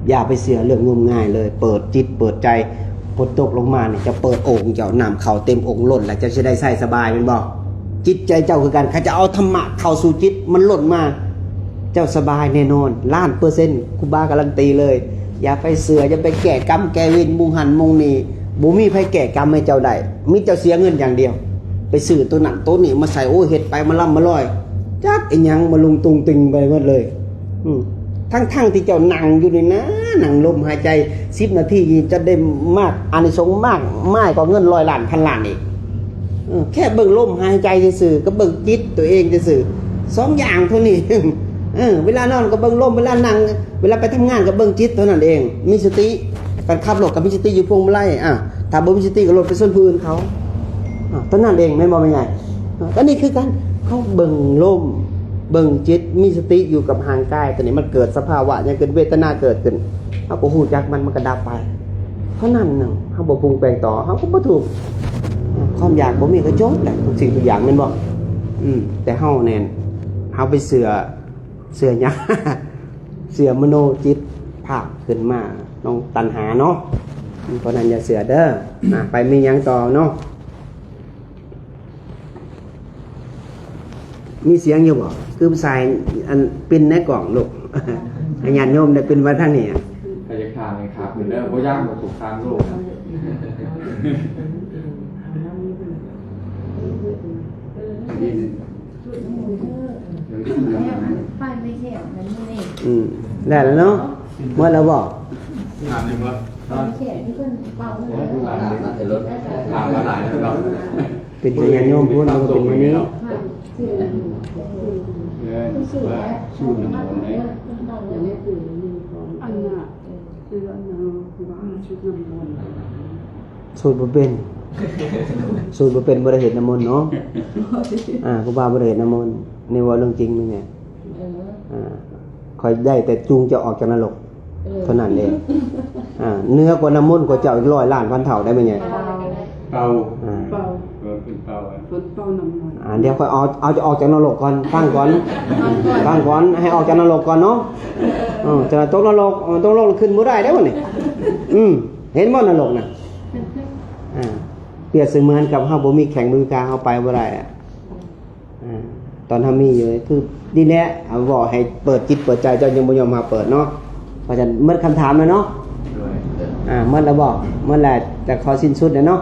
อย่าไปเสือเรื่องงมง่ายเลยเปิดจิตเปิดใจฝนตกลงมาเนี่ยจะเปิดโอ่งเจ้าน้ำเข้าเต็มโอ่งล้นแล้วจะได้ใส่สบายแม่นบ่จิตใจเจ้าคือกันเขาจะเอาธรรมะเข้าสู่จิตมันล้นมาเจ้าสบายแน่นอน1,000,000%ครูบาการันตีเลยอย่าไปเสืออย่าไปแก้กรรมแก้เวรมุงหันมุงนี่บ่มีไผแก้กรรมให้เจ้าได้มีเจ้าเสียเงินอย่างเดียวไปซื้อตัวนั้นตัวนี้มาใส่โอ้เฮ็ดไปมาล่ำมาลอยจักอีหยังมาลุงตุงติงไปหมดเลยทั้งที่เจ้านั่งอยู่นี่นะนั่งลมหายใจ10 นาทีจะได้มากอานิสงส์มากมากกว่าเงิน100 ล้านพันล้านอีกแค่เบิ่งลมหายใจซื่อๆก็เบิ่งจิตตัวเองซื่อๆ2อย่างเท่านี้เวลานอนก็เบิ่งลมเวลานั่งเวลาไปทำงานก็เบิ่งจิตเท่านั้นเองมีสติการขับรถก็มีสติอยู่พวงมาลัยถ้าบ่มีสติก็รถไปส้นพื้นเขาเท่านั้นเองแม่นบ่แม่ใหญ่ก็นี่คือการเฮาเบิ่งลมเบิ่งจิตมีสติอยู่กับห่างกายตัวนี้มันเกิดสภาวะอย่างเกิดเวทนาเกิดขึ้นเฮาก็ฮู้จักมันก็ดับไปเท่านั้นนึงเฮาบ่ปรุงแต่งต่อเฮาก็บ่ถูกความอยากบ่มีก็จบแหละทุกสิ่งทุกอย่างแม่นบ่แต่เฮาแน่นเฮาไปเสือหยัง เสือมโนจิตภาพขึ้นมาน้องตัณหาเนาะเพราะนั้นอย่าเสือเด้อไปมีหยังต่อเนาะมีเสียงอยู่บ่คือใส่อันปินในกล่องลูก ญาติโยมได้ปินไว้ทางนี้ใครจะข้ามไหมครับเหมือนเดิมบ่ย่างบ่ถูกทางโลกไปไม่แค่นั้นนี่ได้แล้วเนาะเมื่อเราบอกถามเลยว่าไม่แค่ที่เพิ่นเป่าเลย ถามมาหลายแล้ว เป็นญาติโยมพูดเราก็เป็นอย่างนี้สู้หนึ่งคนเลยอันน่ะคืออันน่ะคือว่าชุดน้ำมนต์สูตรบ่เป็นสูตรบ่เป็นบ่ได้เห็นน้ำมนต์เนาะครูบาบ่ได้เห็นน้ำมนต์นี่ว่าเรื่องจริงนี่ไงคอยได้แต่จูงจะออกจากนรกเท่านั้นเองเนื้อกว่าน้ำมนต์กว่าเจ้าอีก100 ล้านพันเท่าได้มั้ยไงเป่าเป็นเป่าฝึกเป่าน้ำมนต์เดี๋ยวค่อยเอาจะออกจากนรกก่อนฟังก่อนให้ออกจากนรกก่อนเนาะจะตกนรกขึ้นบ่ได้เด้อบ่นี่เห็นบ่นรกน่ะเปรียบเสมือนกับเฮาบ่มีแข็งมือกาเฮาไปบ่ได้ตอนเฮามีอยู่คือดีแน่เอาบอกให้เปิดจิตเปิดใจเจ้ายังบ่ยอมมาเปิดเนาะเพราะฉะนั้นเมื่อคำถามแล้วเนาะเมื่อแล้วบอกเมื่อแหละจะขอสิ้นสุดแล้วเนาะ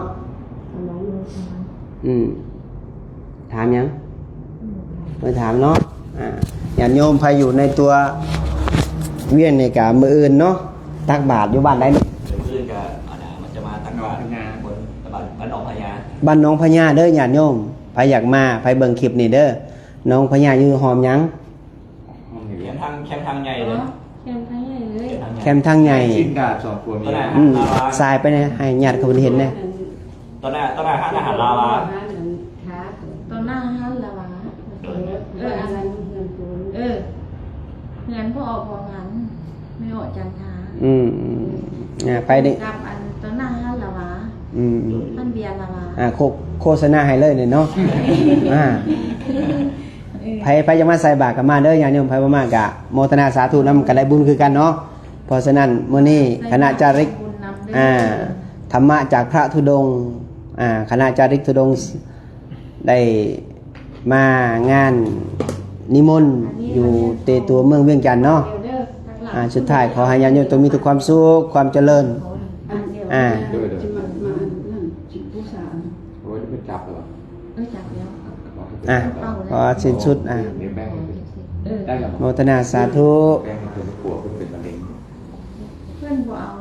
ถามยังไปถามเนาะญาติโยมไปอยู่ในตัวเวียนในกามืออื่นเนาะตักบาตรอยู่บ้านใดเนาะอื่นก็มันจะมาตักบาตรบนบ้านหนองพญาบ้านหนองพญาเด้อญาติโยมไปอยากมาไปเบิ่งคลิปนี่เด้อน้องพญาอยู่หอมยังแคมทางใหญ่เลยแคมทางใหญ่ชิ้นดาบ2 ตัวมีทรายไปเนี่ยให้ญาติเขาเห็นเนี่ยตอนหน้าห้านอาหารลาวาตอนหน้าห้านลาวาเงินพอออกพองั้นไม่ออกจันทาไปดิกับอันตอนหน้าห้านลาวาท่านเบียร์ลาวาโฆษณาให้เลยเนี่ยเนาะไผจะมาใส่บาตรกับมาเด้อญาติโยมไผบ่มากะโมทนาสาธุนำกันได้บุญคือกันเนาะเพราะฉะนั้นมื้อนี้คณะจาริกธรรมะจากพระธุดงค์คณะจาริกธุดงค์ได้มางานนิมนต์อยู่ในตัวเมืองเวียงจันทน์เนาะสุดท้ายขอให้ญาติโยมมีทุกความสุขความเจริญ อ่า จิมันมานั่นจิผู้สาร โอ้ยนี่เป็นจับเหรอ จับแล้ว อ่ะขอสิ้นสุดอ่ะ เดี๋ยวแบ่งให้เป็นได้กับ โมทนาสาธุ แบ่งให้เป็นผัวเพิ่นเป็นมะเร็ง เพื่อนบอกเอา